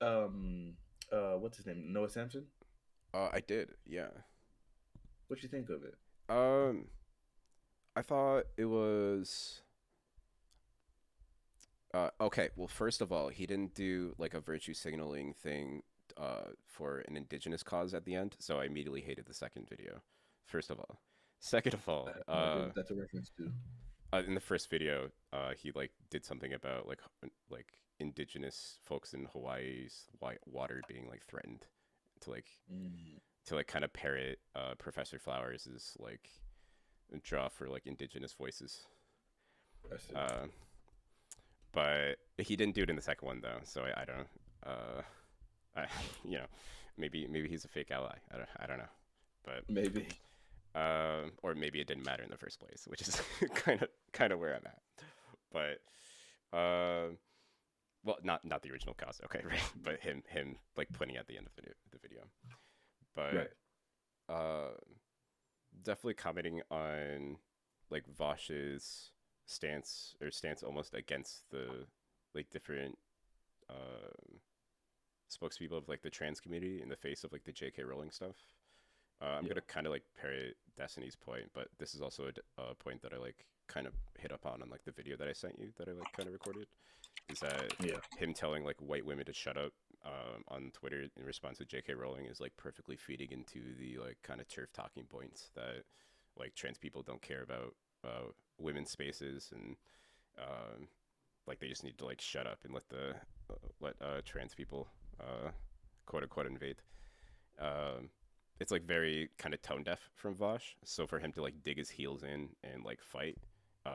B: um what's his name? Noah Sampson?
A: I did, yeah.
B: What you think of it?
A: Um, I thought it was. Okay, well, first of all, he didn't do like a virtue signaling thing for an indigenous cause at the end, so I immediately hated the second video. First of all, second of
B: I
A: all,
B: have no idea what that's a reference to.
A: in the first video, he like did something about like indigenous folks in Hawaii's white water being like threatened to like
B: Mm,
A: kind of parrot Professor Flowers' like draw for like indigenous voices.
B: I see.
A: Uh, but he didn't do it in the second one though, so I don't. Uh, I, you know, maybe he's a fake ally. I don't know, but
B: Maybe.
A: or maybe it didn't matter in the first place, which is kind of where I'm at. But well, not the original cause, okay, right? But him like putting at the end of the video.
B: Right.
A: But uh, definitely commenting on like Vosh's stance almost against the like different spokespeople of like the trans community in the face of like the J.K. Rowling stuff. I'm
B: Yeah.
A: gonna kind of like parrot Destiny's point, but this is also a point that I like kind of hit up on like the video that I sent you that I like kind of recorded. Is that
B: Yeah.
A: him telling like white women to shut up on Twitter in response to J.K. Rowling is like perfectly feeding into the like kind of turf talking points that like trans people don't care about women's spaces, and like they just need to like shut up and let trans people quote unquote invade. Um, it's like very kind of tone deaf from Vosh. So for him to like dig his heels in and like fight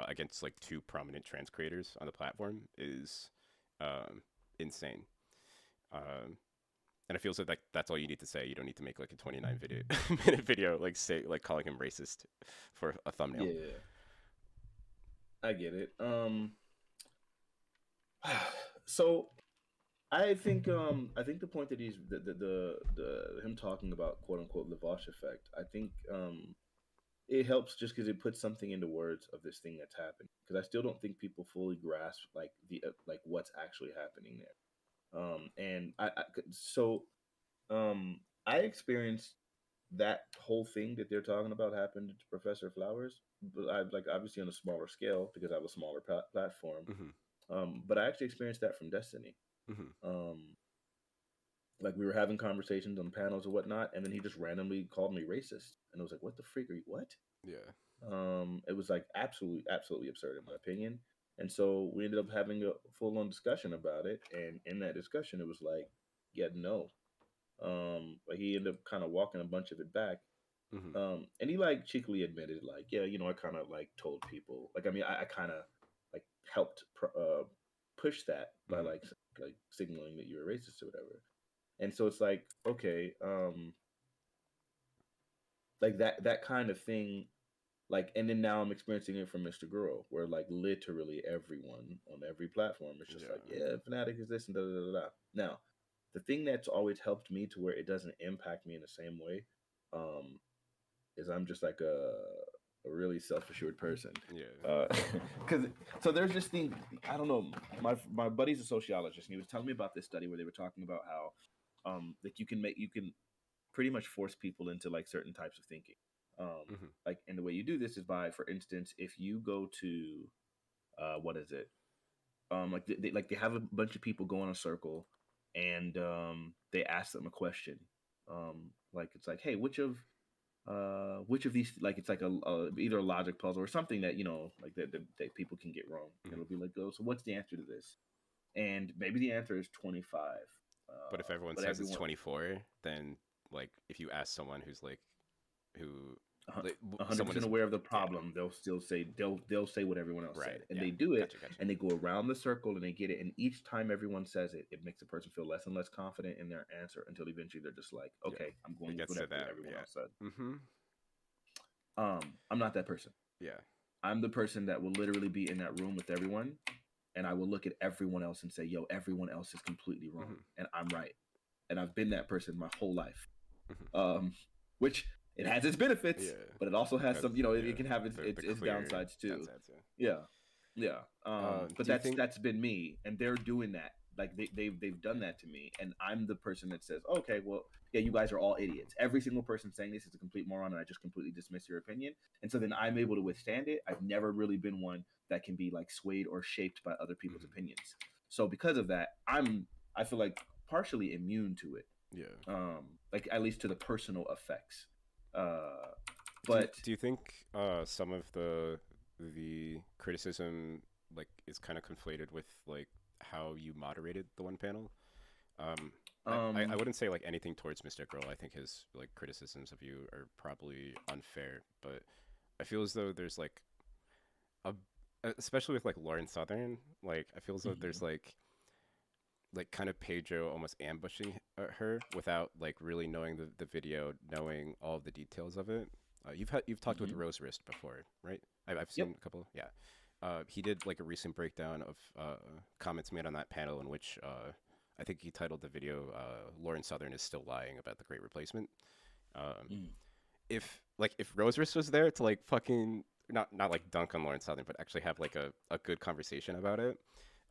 A: against like two prominent trans creators on the platform is insane. Um, and it feels like that's all you need to say. You don't need to make like a 29 minute video like say like calling him racist for a thumbnail.
B: Yeah, I get it. So I think the point that he's the him talking about quote unquote the Vosh effect. I think it helps just because it puts something into words of this thing that's happening. Because I still don't think people fully grasp like the like what's actually happening there. And so I experienced that whole thing that they're talking about happened to Professor Flowers, but I like obviously on a smaller scale because I have a smaller platform.
A: Mm-hmm.
B: But I actually experienced that from Destiny.
A: Mm-hmm.
B: Like we were having conversations on panels or whatnot, and then he just randomly called me racist, and I was like, "What the freak are you? What?"
A: Yeah.
B: It was like absolutely absurd in my opinion. And so we ended up having a full on discussion about it, and in that discussion, it was like, "Yeah, no." But he ended up kind of walking a bunch of it back.
A: Mm-hmm.
B: And he like cheekily admitted, like, "Yeah, you know, I kind of like told people, like, I mean, I kind of like helped push that by
A: Mm-hmm.
B: like signaling that you're a racist or whatever." And so it's like, okay, like that kind of thing, like, and then now I'm experiencing it from Mr. Girl, where like literally everyone on every platform is just like,
A: Yeah.
B: yeah, Fanatic is this and da da da da. Now, the thing that's always helped me to where it doesn't impact me in the same way, um, is I'm just like a really self assured person.
A: Yeah.
B: Because so there's this thing, I don't know, my buddy's a sociologist, and he was telling me about this study where they were talking about how like you can pretty much force people into like certain types of thinking.
A: Mm-hmm.
B: Like, and the way you do this is by, for instance, if you go to what is it? Like they have a bunch of people go in a circle, and they ask them a question. Like it's like, hey, which of these, like it's like a either a logic puzzle or something that you know like that people can get wrong.
A: Mm-hmm.
B: It'll be like, oh, so what's the answer to this? And maybe the answer is 25.
A: But if everyone
B: But
A: says it's
B: everyone
A: 24, then like if you ask someone who's like who like,
B: hundred
A: someone
B: percent
A: is
B: aware of the
A: yeah,
B: problem, they'll still say they'll say what everyone else
A: right,
B: said, and
A: yeah,
B: they do it,
A: gotcha.
B: and they go around the circle and they get it, and each time everyone says it, it makes the person feel less and less confident in their answer until eventually they're just like,
A: Yeah,
B: okay, I'm
A: it
B: going with
A: gets to
B: whatever
A: that.
B: everyone else said.
A: Yeah. Mm-hmm.
B: I'm not that person.
A: Yeah.
B: I'm the person that will literally be in that room with everyone, and I will look at everyone else and say, yo, everyone else is completely wrong,
A: Mm-hmm.
B: and I'm right, and I've been that person my whole life.
A: Mm-hmm.
B: Which it has its benefits,
A: Yeah.
B: but it also has
A: Has
B: some, you know, it
A: yeah
B: can have
A: the
B: its
A: clear
B: downsides too.
A: downsides.
B: Yeah, yeah. But
A: Do you think?
B: that's been me, and they're doing that. Like they've done that to me, and I'm the person that says, okay, well, yeah, you guys are all idiots. Every single person saying this is a complete moron, and I just completely dismiss your opinion. And so then I'm able to withstand it. I've never really been one that can be like swayed or shaped by other people's
A: Mm-hmm.
B: opinions. So because of that, I feel like partially immune to it.
A: Yeah.
B: Like at least to the personal effects. Uh,
A: Do
B: but
A: Do you think some of the criticism like is kind of conflated with like how you moderated the one panel? Um, I
B: um,
A: wouldn't say like anything towards Mr. Girl. I think his like criticisms of you are probably unfair, but I feel as though there's like a especially with like Lauren Southern, like I feel as though there's
B: mhm,
A: like kind of Pedro almost ambushing her without like really knowing the video, knowing all of the details of it. You've talked with
B: mhm.
A: Rose Wrist before, right? I've
B: Yep.
A: seen a couple. Yeah. He did like a recent breakdown of comments made on that panel in which I think he titled the video "Lauren Southern is still lying about the Great Replacement." Um,
B: Mm.
A: if Rose Wrist was there to like fucking not like dunk on Lauren Southern, but actually have like a good conversation about it,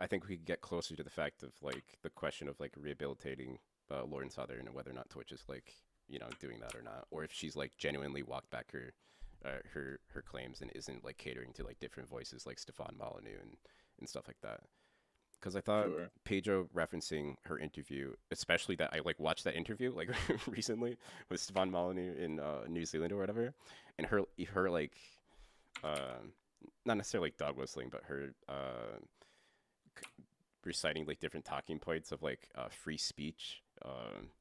A: I think we could get closer to the fact of like the question of like rehabilitating Lauren Southern and whether or not Twitch is like doing that or not, or if she's like genuinely walked back her claims and isn't like catering to like different voices like Stefan Molyneux and stuff like that. Because I thought
B: Sure.
A: Pedro referencing her interview, especially that I like watched that interview like recently with Stefan Molyneux in New Zealand or whatever, and her like not necessarily like dog whistling, but her reciting like different talking points of like free speech.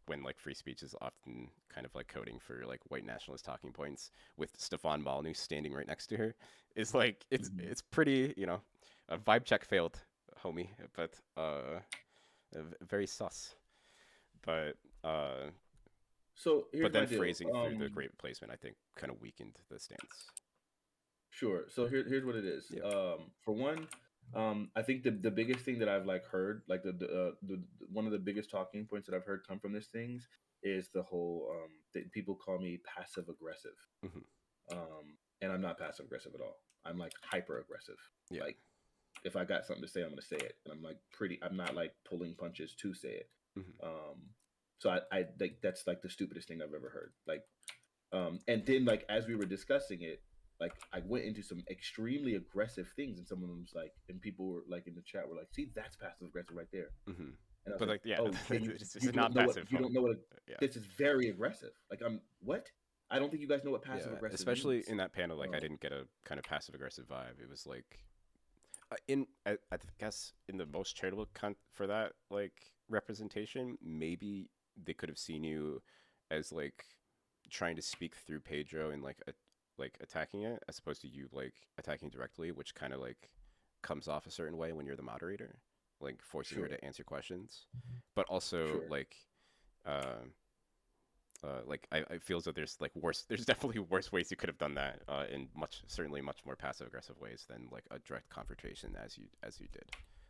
A: When like free speech is often kind of like coding for like white nationalist talking points, with Stefan Molyneux standing right next to her, is like
B: Mhm.
A: it's pretty, a vibe check failed, homie, but very sus. But
B: So here's my
A: then
B: deal.
A: phrasing through the great replacement, I think, kind of weakened the stance.
B: Sure. So here's what it is.
A: Yeah.
B: For one, I think the biggest thing that I've like heard, like the one of the biggest talking points that I've heard come from this things is the whole that people call me passive aggressive.
A: Hmm.
B: And I'm not passive aggressive at all. I'm like hyper aggressive.
A: Yeah.
B: Like if I got something to say, I'm gonna say it, and I'm like I'm not like pulling punches to say it.
A: Hmm.
B: So I like that's like the stupidest thing I've ever heard. Like, and then like as we were discussing it, like I went into some extremely aggressive things, and some of them was like, and people were like in the chat were like, "See, that's passive aggressive right there."
A: Hmm.
B: And I was
A: But
B: like,
A: like, yeah,
B: "Oh, then
A: this
B: you
A: is not
B: don't know what
A: passive,
B: you don't
A: homie.
B: know what
A: Yeah.
B: this is very aggressive." Like I'm what? I don't think you guys know what passive
A: Yeah,
B: aggressive
A: especially
B: means.
A: in that panel, like I
B: Um,
A: didn't get a kind of passive aggressive vibe. It was like I guess in the most charitable for that like representation, maybe they could have seen you as like trying to speak through Pedro and like attacking it, as opposed to you like attacking directly, which kind of like comes off a certain way when you're the moderator, like forcing her
B: sure,
A: to answer questions, but also
B: sure.
A: uh, like I feel as though there's like worse. There's definitely worse ways you could have done that, in certainly much more passive aggressive ways than like a direct confrontation as you did.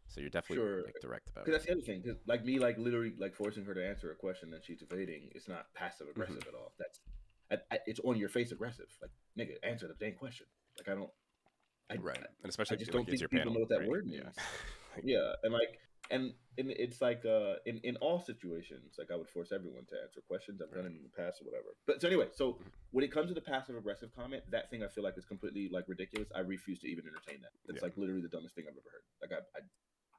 A: So you're definitely
B: Sure,
A: like direct about
B: because
A: it.
B: that's the other thing. Because like me, like literally, like forcing her to answer a question that she's evading, it's not passive
A: Hmm.
B: aggressive at all. That's it's on your face aggressive. Like nigga, answer the dang question. Like I don't,
A: Right, and
B: I
A: especially
B: just
A: like
B: don't
A: it's
B: think
A: your
B: people
A: panel,
B: know what that
A: right?
B: word
A: Yeah.
B: means.
A: Like,
B: Yeah, and like and it's like in all situations, like I would force everyone to answer questions. I've done
A: right.
B: it in the past or whatever. But so anyway, so
A: Mhm.
B: when it comes to the passive aggressive comment, that thing I feel like is completely like ridiculous. I refuse to even entertain that. That's
A: Yeah.
B: like literally the dumbest thing I've ever heard. Like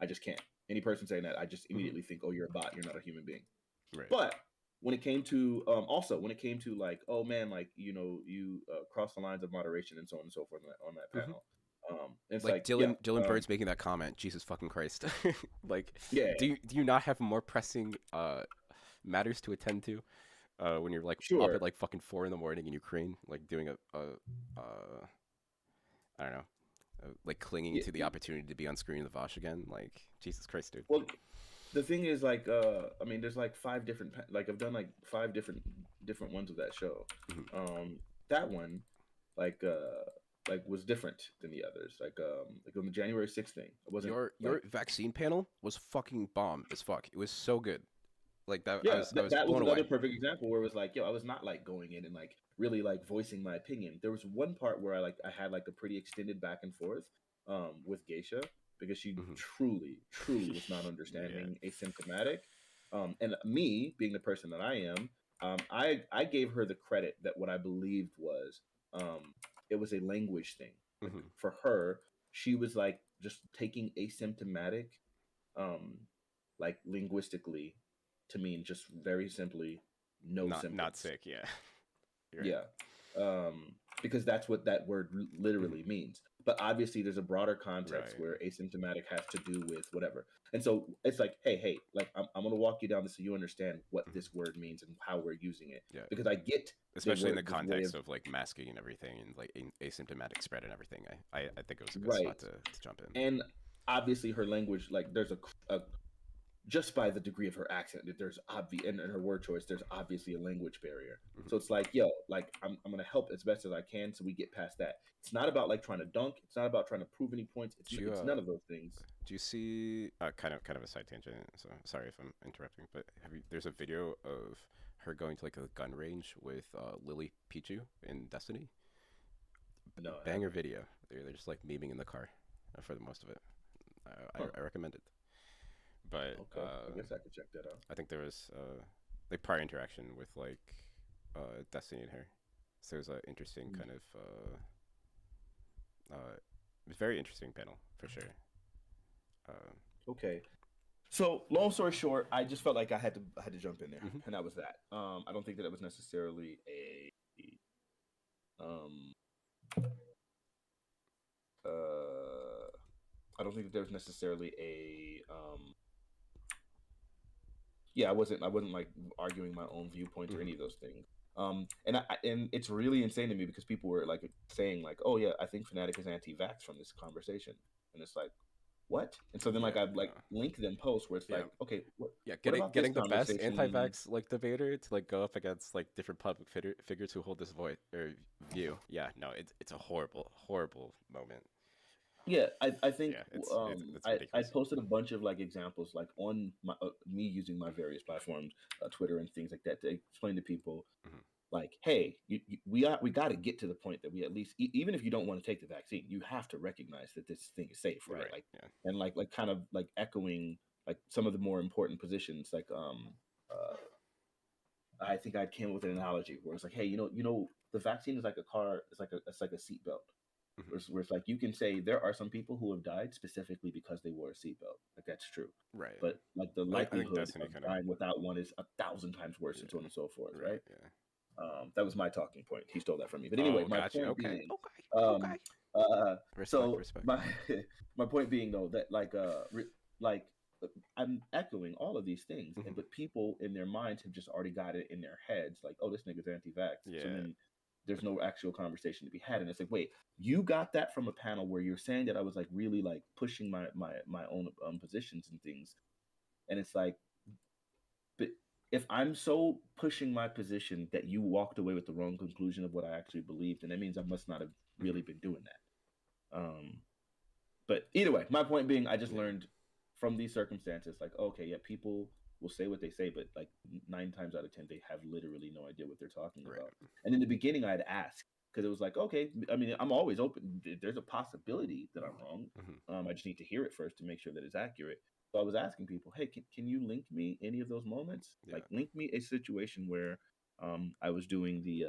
B: I just can't. Any person saying that, I just
A: Hmm.
B: immediately think, oh, you're a bot. You're not a human being.
A: Right.
B: But when it came to also when it came to like, oh man, like you cross the lines of moderation and so on and so forth on that
A: Hmm.
B: panel. It's
A: Like
B: like yeah,
A: Dylan Bird's making that comment. Jesus fucking Christ! Like,
B: yeah,
A: do you not have more pressing matters to attend to when you're like up
B: sure.
A: at like fucking 4 in the morning in Ukraine, like doing uh I don't know, like clinging
B: Yeah,
A: to the opportunity to be on screen in the Vosh again. Like, Jesus Christ, dude.
B: well, the thing is like I mean there's like five different like I've done like five different ones of that show.
A: Mhm.
B: Um that one like was different than the others. Like on the January 6th thing. It wasn't like
A: Your vaccine panel was fucking bomb as fuck. It was so good. Like that,
B: yeah,
A: I was
B: that was
A: blown
B: another
A: away.
B: perfect example where it was like, yo, I was not like going in and like really like voicing my opinion. There was one part where I had like a pretty extended back and forth with Geisha because she
A: Hmm.
B: truly was not
A: Yeah.
B: understanding asymptomatic. And me being the person that I am, I gave her the credit that what I believed was it was a language thing. Like
A: Hmm.
B: for her, she was like just taking asymptomatic um like linguistically to mean just very simply no
A: Not
B: symptoms.
A: sick. Yeah. You're right.
B: Yeah. Because that's what that word
A: Hmm.
B: literally means. But obviously there's a broader context
A: Right.
B: where asymptomatic has to do with whatever. And so it's like, hey, like I'm going to walk you down this so you understand what
A: Hmm.
B: this word means and how we're using it.
A: Yeah.
B: Because I get the
A: Especially in the
B: word, this way of
A: context of like masking and everything, and like asymptomatic spread and everything. I think it was a good
B: right.
A: spot to jump in.
B: And obviously her language, like there's a just by the degree of her accent, that there's obvious and her word choice, there's obviously a language barrier.
A: Hmm.
B: So it's like, yo, like I'm gonna help as best as I can so we get past that. It's not about like trying to dunk. It's not about trying to prove any points.
A: Do you
B: It's none of those things.
A: do you see kind of a side tangent? So sorry if I'm interrupting, but have you? There's a video of her going to like a gun range with Lily Pichu in Destiny.
B: No, I
A: Banger
B: haven't.
A: video. They're just like memeing in the car for the most of it.
B: Huh.
A: I recommend it. But
B: Okay. I guess I could check that out.
A: I think there was like prior interaction with like Destiny and her. So it was an interesting
B: Mm.
A: kind of it was a very interesting panel for sure. Uh,
B: Okay. So long story short, I just felt like I had to jump in there,
A: mhm.
B: and that was that. I don't think that it was necessarily a um I don't think that there's necessarily a yeah, I wasn't like arguing my own viewpoint or any of those things. And it's really insane to me because people were like saying like, oh yeah, I think Fanatic is anti-vax from this conversation, and it's like, what? And so then like
A: Yeah,
B: I'd like
A: no.
B: link them posts where it's
A: Yeah,
B: like, okay,
A: yeah.
B: what
A: Getting
B: about this
A: getting the best
B: conversation?
A: anti-vax like debater to like go up against like different public figures who hold this voice or view. Yeah, no, it's a horrible moment.
B: Yeah, I think
A: Yeah, it's
B: I
A: ridiculous.
B: posted a bunch of like examples like on my me using my various platforms, Twitter and things like that to explain to people
A: Hmm.
B: like, hey, we got to get to the point that we at least even if you don't want to take the vaccine, you have to recognize that this thing is safe, right?
A: Right.
B: Like
A: Yeah.
B: and like kind of like echoing like some of the more important positions like uh I think I came up with an analogy where it's like, hey, the vaccine is like a car, it's like a seatbelt.
A: Hmm.
B: Where it's like you can say there are some people who have died specifically because they wore a seatbelt. Like that's true.
A: Right.
B: But like the
A: I think
B: likelihood
A: Destiny
B: of
A: kind of.
B: dying without one is 1,000 times worse and so on
A: Yeah.
B: and so forth, right?
A: Right. Yeah.
B: That was my talking point. He stole that from me. But anyway,
A: Oh,
B: my
A: gotcha.
B: point
A: Okay.
B: being,
A: Okay.
B: um,
A: Okay.
B: uh,
A: Respect.
B: so
A: Respect.
B: my my point being though that like I'm echoing all of these things,
A: Hmm.
B: but people in their minds have just already got it in their heads, like, oh, this nigga's anti-vax. So
A: Yeah.
B: then there's no actual conversation to be had, and it's like, wait, you got that from a panel where you're saying that I was like really like pushing my own positions and things, and it's like, but if I'm so pushing my position that you walked away with the wrong conclusion of what I actually believed, then that means I must not have
A: Hmm.
B: really been doing that. But either way, my point being, I just
A: Yeah.
B: learned from these circumstances, like, okay, yeah, people will say what they say, but like 9 times out of 10, they have literally no idea what they're talking
A: Right.
B: about. And in the beginning, I'd ask because it was like, okay, I mean, I'm always open. There's a possibility that I'm wrong.
A: Hmm.
B: I just need to hear it first to make sure that it's accurate. So I was asking people, hey, can you link me any of those moments?
A: Yeah.
B: Like, link me a situation where I was doing the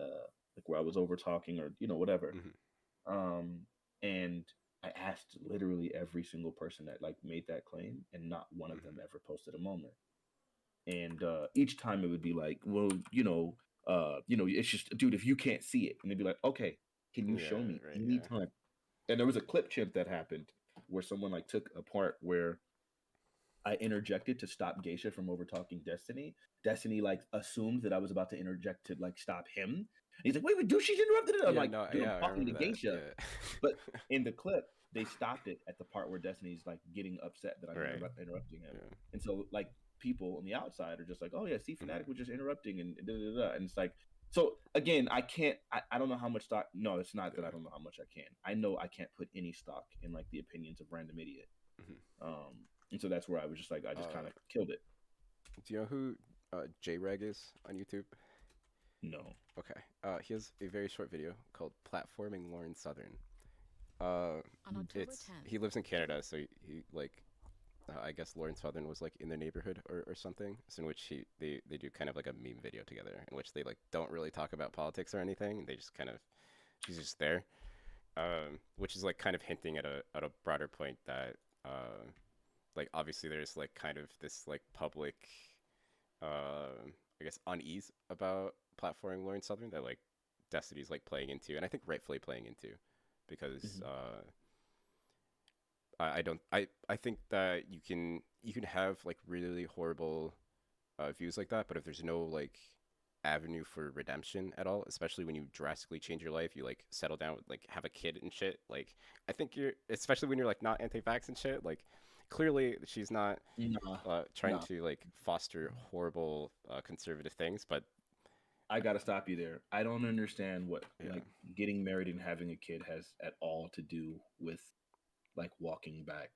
B: like where I was over talking or whatever.
A: Hmm.
B: Um, and I asked literally every single person that like made that claim, and not one of them
A: Hmm.
B: ever posted a moment. And each time it would be like, well, it's just, dude, if you can't see it, and they'd be like, okay, can you show
A: Yeah.
B: me
A: Right.
B: any
A: Yeah.
B: time? And there was a clip chimp that happened where someone like took a part where I interjected to stop Geisha from over talking Destiny. Destiny like assumed that I was about to interject to like stop him. And he's like, wait, dude, she's interrupted it. I'm
A: Yeah.
B: like,
A: No.
B: dude, I'm
A: Yeah. I
B: talking to
A: remember that.
B: Geisha.
A: Yeah.
B: But in the clip, they stopped it at the part where Destiny's like getting upset that I'm
A: Right.
B: interrupting him.
A: Yeah.
B: And so like people on the outside are just like, oh yeah, see, Fnatic was
A: Hmm.
B: just interrupting and da da da. And it's like, so again, I can't. I don't know how much stock. No, it's not that I
A: Yeah.
B: don't know how much I can. I know I can't put any stock in like the opinions of random idiot.
A: Hmm.
B: And so that's where I was just like, I just kind
A: Uh,
B: of killed it.
A: do you know who JReg is on YouTube?
B: No.
A: Okay. He has a very short video called "Platforming Lauren Southern." Uh,
D: On October
A: it's
D: 10th,
A: he lives in Canada, so he like I guess Lauren Southern was like in their neighborhood or something. So in which they do kind of like a meme video together in which they like don't really talk about politics or anything. They just kind of she's just there, which is like kind of hinting at a broader point that like obviously there's like kind of this like public I guess unease about platforming Lauren Southern that like Destiny's like playing into, and I think rightfully playing into, because
B: Hmm.
A: I don't I think that you can have like really horrible views like that, but if there's no like avenue for redemption at all, especially when you drastically change your life, you like settle down with like have a kid and shit. Like I think you're especially when you're like not anti-vax and shit. Like clearly she's not
B: Nah,
A: trying
B: nah.
A: to like foster horrible conservative things, but
B: I gotta stop you there. I don't understand what
A: yeah.
B: like getting married and having a kid has at all to do with like walking back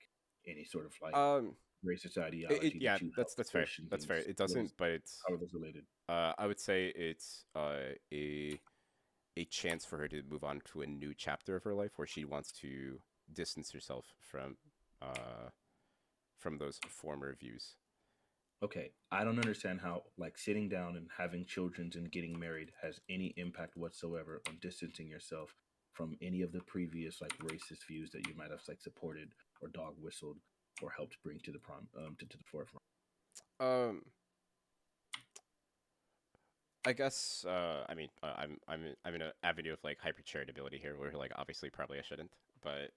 B: any sort of like
A: Um,
B: racist
A: it
B: ideology
A: yeah,
B: that you help
A: that's fair.
B: push and
A: That's fair.
B: things.
A: It
B: What is
A: doesn't, but it's
B: how are those related?
A: I would say it's a chance for her to move on to a new chapter of her life where she wants to distance herself uh from those former views.
B: Okay, I don't understand how like sitting down and having children and getting married has any impact whatsoever on distancing yourself from any of the previous like racist views that you might have like supported or dog whistled or helped bring to the to the forefront.
A: Um, I guess I mean I'm in an avenue of like hyper charitability here where like obviously probably I shouldn't, but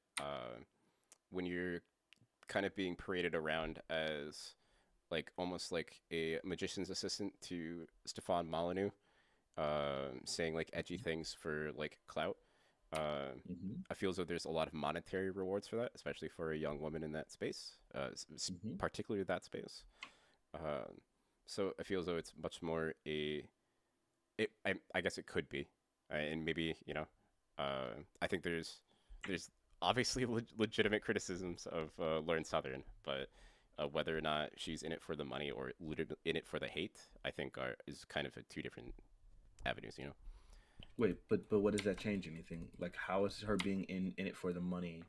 A: when you're kind of being paraded around as like almost like a magician's assistant to Stefan Molyneux, saying like edgy things for like clout. Uh,
B: Mm-hmm.
A: I feel as though there's a lot of monetary rewards for that, especially for a young woman in that space,
B: Mm-hmm.
A: particularly that space. Um, so I feel as though it's much more a I guess it could be, and maybe I think there's obviously legitimate criticisms of Lauren Southern, but whether or not she's in it for the money or in it for the hate, I think is kind of two different avenues.
B: Wait, but what does that change anything? Like, how is her being in it for the money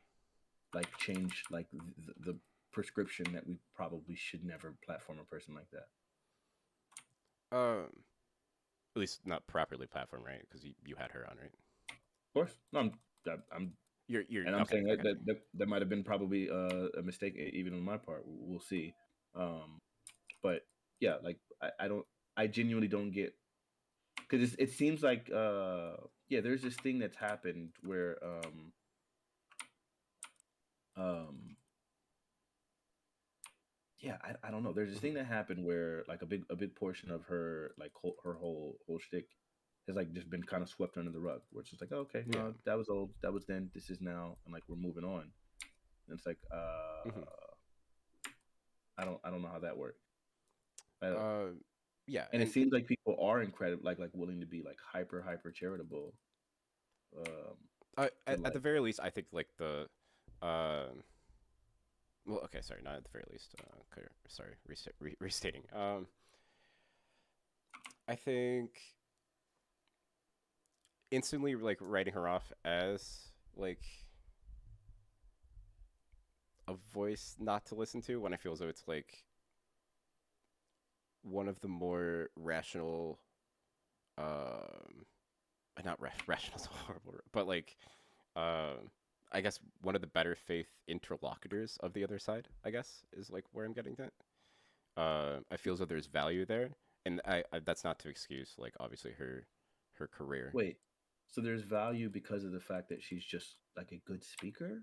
B: like change like the prescription that we probably should never platform a person like that?
A: Um, at least not properly platform, right? Because you had her on, right?
B: Of course, no, I'm
A: You're
B: and I'm
A: okay.
B: saying
A: Okay.
B: that might have been probably a mistake even on my part. We'll see. Um, but yeah, like I don't, I genuinely don't get because it seems like yeah, there's this thing that's happened where um yeah, I don't know. There's this
A: Mhm.
B: thing that happened where like a big portion of her like her whole shtick has like just been kind of swept under the rug. Where it's just like, oh, okay,
A: Yeah.
B: no, that was old, that was then, this is now, and like we're moving on. And it's like,
A: Hmm.
B: I don't know how that works. Uh,
A: Uh, yeah,
B: and it
A: and
B: seems like people are incredible, like willing to be like hyper charitable, um, to
A: at the
B: like.
A: very least, I think like uh, well, okay, sorry, not at the very least. Sorry, restating. I think instantly like writing her off as like a voice not to listen to when I feel as though it's like one of the more rational, um, not rational is horrible, but like, I guess one of the better faith interlocutors of the other side. I guess is like where I'm getting at. I feel as though there's value there, and that's not to excuse like obviously her career.
B: Wait, so there's value because of the fact that she's just like a good speaker?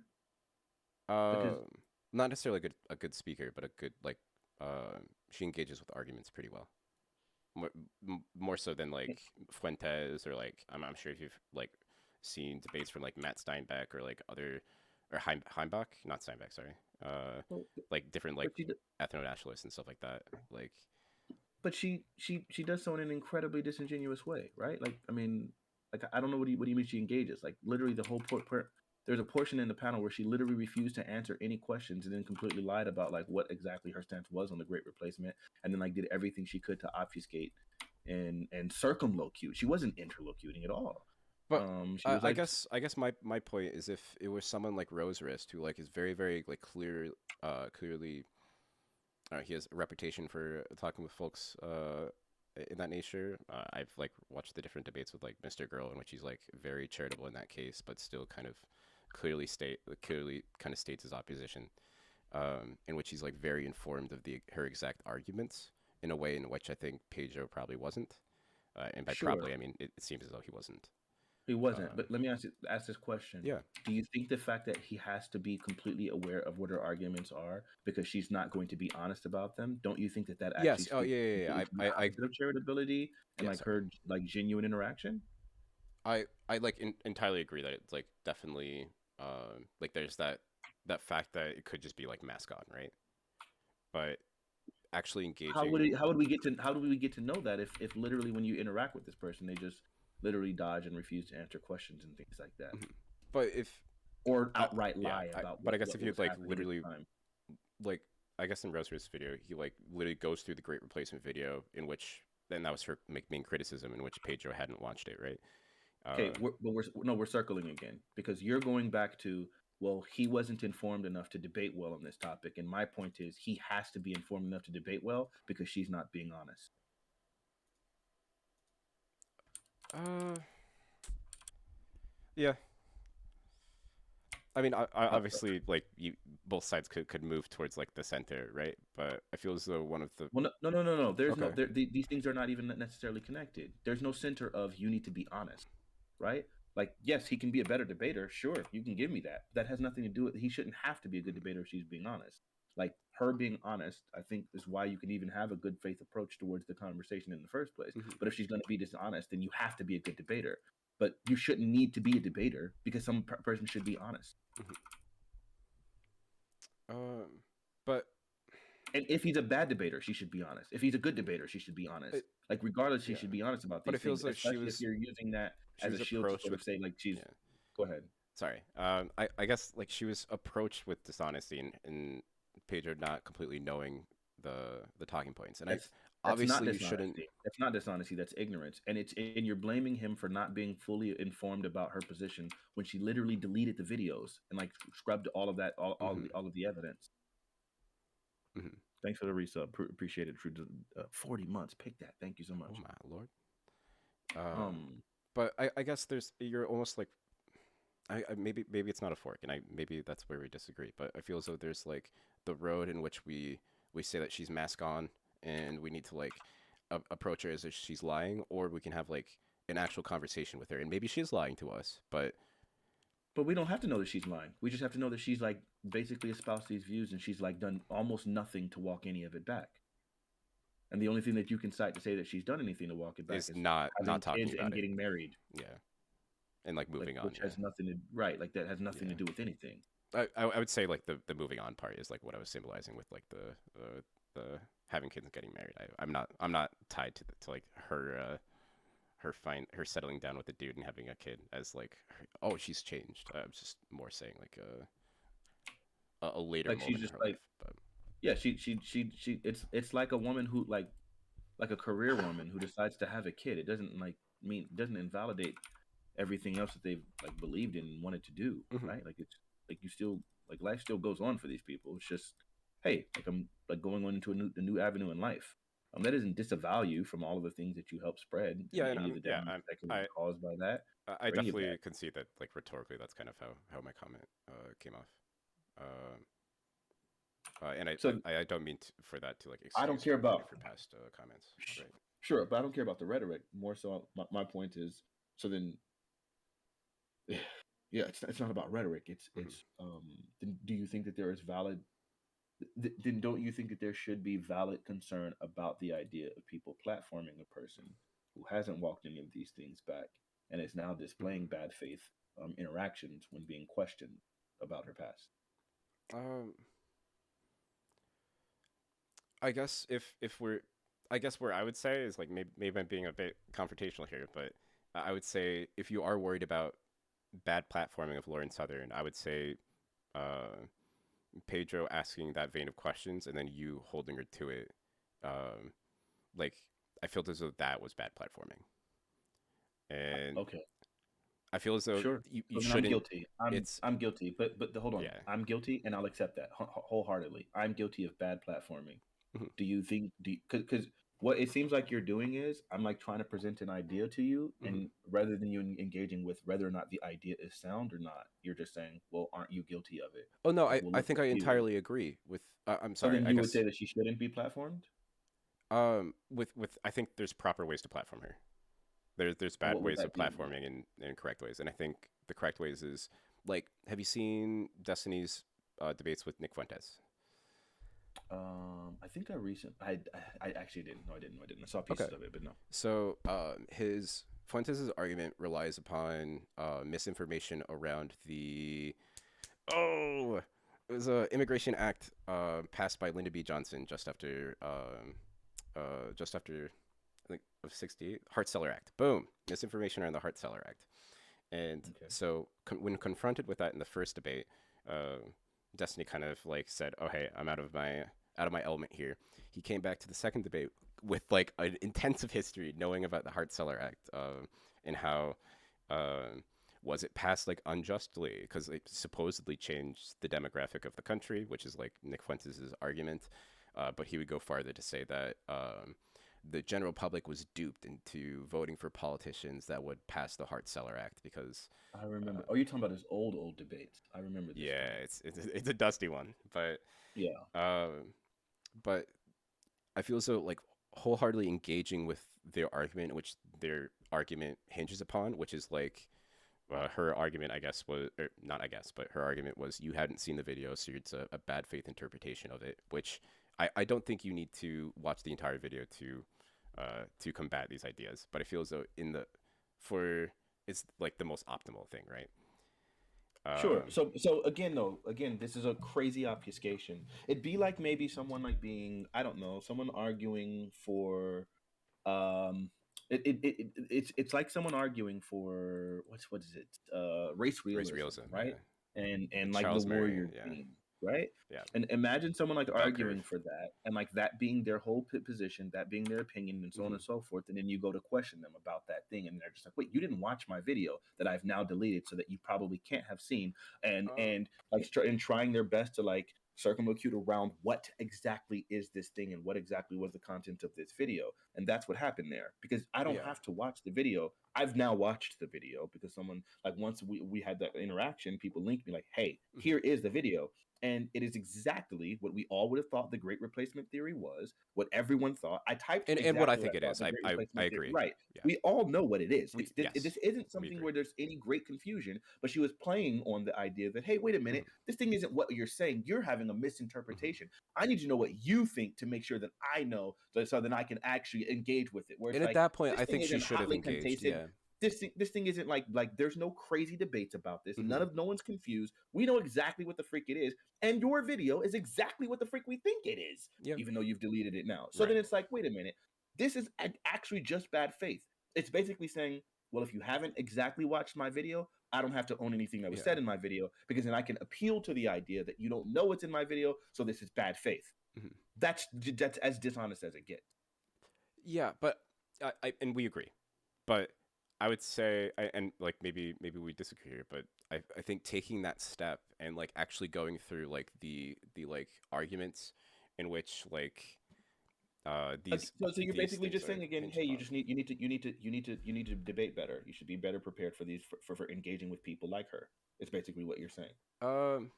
B: Because
A: Um, Not necessarily a good speaker, but a good like she engages with arguments pretty well. More, more so than like Fuentes or like I'm sure if you've like seen debates from like Matt Steinbeck or like other or Heimbach, not Steinbeck, sorry.
B: well,
A: Like different like
B: but she
A: ethno nationalists and stuff like that. Like
B: but she does so in an incredibly disingenuous way, right? Like, I mean, like I don't know what do you mean she engages? Like literally the whole there's a portion in the panel where she literally refused to answer any questions and then completely lied about like what exactly her stance was on the Great Replacement, and then like did everything she could to obfuscate and circumlocute. She wasn't interlocuting at all.
A: but
B: She was like,
A: I guess my point is if it was someone like Rose Wrist who like is very like clearly he has a reputation for talking with folks in that nature. I've like watched the different debates with like Mr. Girl in which he's like very charitable in that case, but still kind of clearly kind of states his opposition. In which he's like very informed of the her exact arguments in a way in which I think Pedro probably wasn't. And by
B: sure,
A: probably, I mean it seems as though he wasn't.
B: he wasn't.
A: Uh,
B: But let me ask this question.
A: yeah.
B: Do you think the fact that he has to be completely aware of what her arguments are because she's not going to be honest about them, don't you think that that actually
A: Yes. Oh
B: speaks
A: yeah.
B: completely to the opposite of charitability and
A: Yeah.
B: like
A: Sorry.
B: her like genuine interaction?
A: I like entirely agree that it's like definitely like there's that fact that it could just be like mascot, right? But actually engaging.
B: How do we get to know that if literally when you interact with this person they just literally dodge and refuse to answer questions and things like that,
A: Mhm. But if
B: or outright
A: yeah,
B: lie about
A: but I guess
B: what
A: if you
B: was
A: like
B: happening at
A: literally
B: the time?
A: like I guess in Roser's video he like literally goes through the Great Replacement video in which then that was her main criticism in which Pedro hadn't watched it, right?
B: Okay,
A: Uh,
B: but we're no, we're circling again because you're going back to, well, he wasn't informed enough to debate well on this topic, and my point is he has to be informed enough to debate well because she's not being honest.
A: uh, yeah. I mean, I
B: How,
A: obviously like you both sides could move towards like the center, right? But I feel as though one of the
B: well, no. There's no
A: okay.
B: these things are not even necessarily connected. There's no center of you need to be honest, right? Like, yes, he can be a better debater. Sure, you can give me that. That has nothing to do with. He shouldn't have to be a good debater if she's being honest. Like her being honest, I think is why you can even have a good faith approach towards the conversation in the first place.
A: Hmm.
B: But if she's going to be dishonest, then you have to be a good debater. But you shouldn't need to be a debater because some person should be honest.
A: Hmm. Um, but
B: And if he's a bad debater, she should be honest. If he's a good debater, she should be honest.
A: it,
B: Like regardless, she
A: yeah,
B: should be honest about
A: but
B: these
A: it
B: things,
A: feels like
B: especially if you're using that
A: she
B: as a
A: was
B: shield to
A: approached
B: sort
A: with
B: of say like she's.
A: yeah.
B: Go ahead.
A: Sorry. I guess like she was approached with dishonesty and Pedro not completely knowing the talking points, and I
B: That's that's not
A: obviously you shouldn't.
B: dishonesty. That's not dishonesty. That's ignorance, and you're blaming him for not being fully informed about her position when she literally deleted the videos and like scrubbed all of that,
A: Hmm.
B: all of the evidence.
A: Hmm.
B: Thanks for the resub. Appreciate it. 40 months. Pick that. Thank you so
A: Oh
B: much.
A: my lord. Um,
B: Um,
A: but I guess there's you're almost like I maybe it's not a fork, and I maybe that's where we disagree. But I feel as though there's like the road in which we say that she's mask on, and we need to like approach her as if she's lying, or we can have like an actual conversation with her, and maybe she's lying to us, but
B: but we don't have to know that she's lying. We just have to know that she's like basically espoused these views and she's like done almost nothing to walk any of it back. And the only thing that you can cite to say that she's done anything to walk it back
A: is
B: is
A: not
B: having
A: talking
B: kids
A: about
B: and
A: it.
B: getting married.
A: Yeah, and like
B: Like
A: moving on.
B: which
A: Yeah,
B: has nothing to right, like that has nothing to
A: yeah.
B: do with anything.
A: I would say like the moving on part is like what I was symbolizing with like the having kids and getting married. I'm not tied to like her settling down with the dude and having a kid as like oh she's changed. I was just more saying like a later
B: Like she's
A: moment in
B: just
A: her
B: like
A: life. But
B: yeah, she it's like a woman who like a career woman who decides to have a kid. It doesn't like mean doesn't invalidate everything else that they've like believed in and wanted to do,
A: hmm.
B: right? Like it's like you still like life still goes on for these people. It's just hey, like I'm like going on into a new avenue in life. That doesn't disavow you from all of the things that you help spread
A: Yeah,
B: and
A: and
B: any of the
A: yeah
B: damage that can be
A: I
B: caused by that
A: I
B: or any of that.
A: definitely concede that like rhetorically that's kind of how my comment came off. Uh, and
B: So
A: I don't mean for that to like
B: I don't
A: excuse
B: care
A: any
B: about
A: of her past comments, right?
B: sure, but I don't care about the rhetoric. More so, my point is so then yeah, it's not about rhetoric.
A: Hmm.
B: then do you think that there is valid then don't you think that there should be valid concern about the idea of people platforming a person who hasn't walked any of these things back and is now displaying
A: Hmm.
B: bad faith interactions when being questioned about her past?
A: Um, I guess if we're, I guess where I would say is like maybe I'm being a bit confrontational here, but I would say if you are worried about bad platforming of Lauren Southern, I would say uh, Pedro asking that vein of questions and then you holding her to it, um, like I felt as though that was bad platforming, and
B: Okay,
A: I feel as though
B: sure.
A: you
B: So then I'm
A: shouldn't.
B: guilty.
A: It's
B: I'm guilty. Hold on.
A: yeah.
B: I'm guilty, and I'll accept that wholeheartedly. I'm guilty of bad platforming.
A: Mhm.
B: Do you think because what it seems like you're doing is I'm like trying to present an idea to you,
A: Mhm.
B: and rather than you engaging with whether or not the idea is sound or not, you're just saying, well, aren't you guilty of it?
A: Oh no,
B: Like, well,
A: I
B: look
A: think
B: what
A: I
B: you did.
A: entirely agree with. I'm
B: So
A: sorry.
B: then
A: I
B: you would say
A: guess
B: that she shouldn't be platformed.
A: with I think there's proper ways to platform her. There's
B: And
A: bad
B: what would
A: ways of
B: that be?
A: platforming and correct ways, and I think the correct ways is like have you seen Destiny's debates with Nick Fuentes?
B: I think I actually didn't. No, I didn't. No, I didn't. I saw
A: Okay,
B: pieces of it, but no.
A: so his Fuentes' argument relies upon misinformation around the oh it was a immigration act passed by Lyndon B. Johnson just after I think of 68 Hart-Celler Act. Boom, misinformation around the Hart-Celler Act. And
B: Okay.
A: so when confronted with that in the first debate, uh, Destiny kind of like said, "Oh hey, I'm out of my element here." He came back to the second debate with like an intensive history, knowing about the Hart-Celler Act and how uh, was it passed like unjustly because it supposedly changed the demographic of the country, which is like Nick Fuentes' argument. But he would go farther to say that the general public was duped into voting for politicians that would pass the Hart-Celler Act because,
B: I remember.
A: uh,
B: Oh, you're talking about his old debates. I remember this
A: yeah,
B: now.
A: it's a dusty one,
B: Yeah.
A: um, but I feel as though like wholeheartedly engaging with their argument, which their argument hinges upon, which is like her argument, I guess, was or not. I guess, but her argument was you hadn't seen the video, so it's a bad faith interpretation of it. Which I don't think you need to watch the entire video to combat these ideas. But I feel as though in the for it's like the most optimal thing, right?
B: Sure.
A: Um,
B: So again, though, again, this is a crazy obfuscation. It'd be like maybe someone like being, I don't know, someone arguing for um it's like someone arguing for what is it, race
A: Race
B: realism,
A: realism,
B: right?
A: yeah.
B: And like the
A: Charles Murray,
B: warrior
A: yeah,
B: theme, right?
A: yeah.
B: And imagine someone like
A: The bell curve.
B: arguing for that, and like that being their whole position, that being their opinion, and so on
A: Hmm.
B: and so forth, and then you go to question them about that thing, and they're just like, wait, you didn't watch my video that I've now deleted so that you probably can't have seen.
A: Um,
B: And like and trying their best to like circumlocute around what exactly is this thing and what exactly was the content of this video. And that's what happened there, because I don't
A: yeah.
B: have to watch the video. I've now watched the video because someone, like, once we had that interaction, people linked me like, hey,
A: Hmm.
B: here is the video. And it is exactly what we all would have thought the great replacement theory was, what everyone thought. I typed
A: And what I
B: exactly what
A: think
B: I
A: it
B: thought
A: is,
B: the great
A: I
B: replacement theory.
A: agree.
B: Right.
A: Yeah.
B: We all know what it is.
A: We yes,
B: This isn't
A: we
B: something
A: agree.
B: where there's any great confusion, but she was playing on the idea that, hey, wait a minute,
A: Hmm.
B: this thing isn't what you're saying. You're having a
A: Hmm.
B: misinterpretation. I need to know what you think to make sure that I know, so then I can actually engage with it. Where it's
A: And at
B: like,
A: that point,
B: this
A: I
B: thing
A: think she
B: isn't
A: should have
B: hotly
A: engaged.
B: contested.
A: Yeah.
B: This thing isn't like there's no crazy debates about this.
A: Hmm.
B: No one's confused. We know exactly what the freak it is, and your video is exactly what the freak we think it is,
A: Yeah.
B: even though you've deleted it now. So then
A: Right.
B: it's like, wait a minute, this is actually just bad faith. It's basically saying, well, if you haven't exactly watched my video, I don't have to own anything that was
A: Yeah.
B: said in my video, because then I can appeal to the idea that you don't know what's in my video, so this is bad faith.
A: Hmm.
B: That's as dishonest as it gets.
A: Yeah, but and we agree. But I would say, and like maybe we disagree here, but I think taking that step and like actually going through like the like arguments in which like
B: Okay, so you're
A: these
B: basically
A: things
B: just
A: are
B: saying again,
A: hinged
B: hey,
A: upon.
B: you need to debate better. You should be better prepared for these, for engaging with people like her. It's basically what you're saying.
A: Um,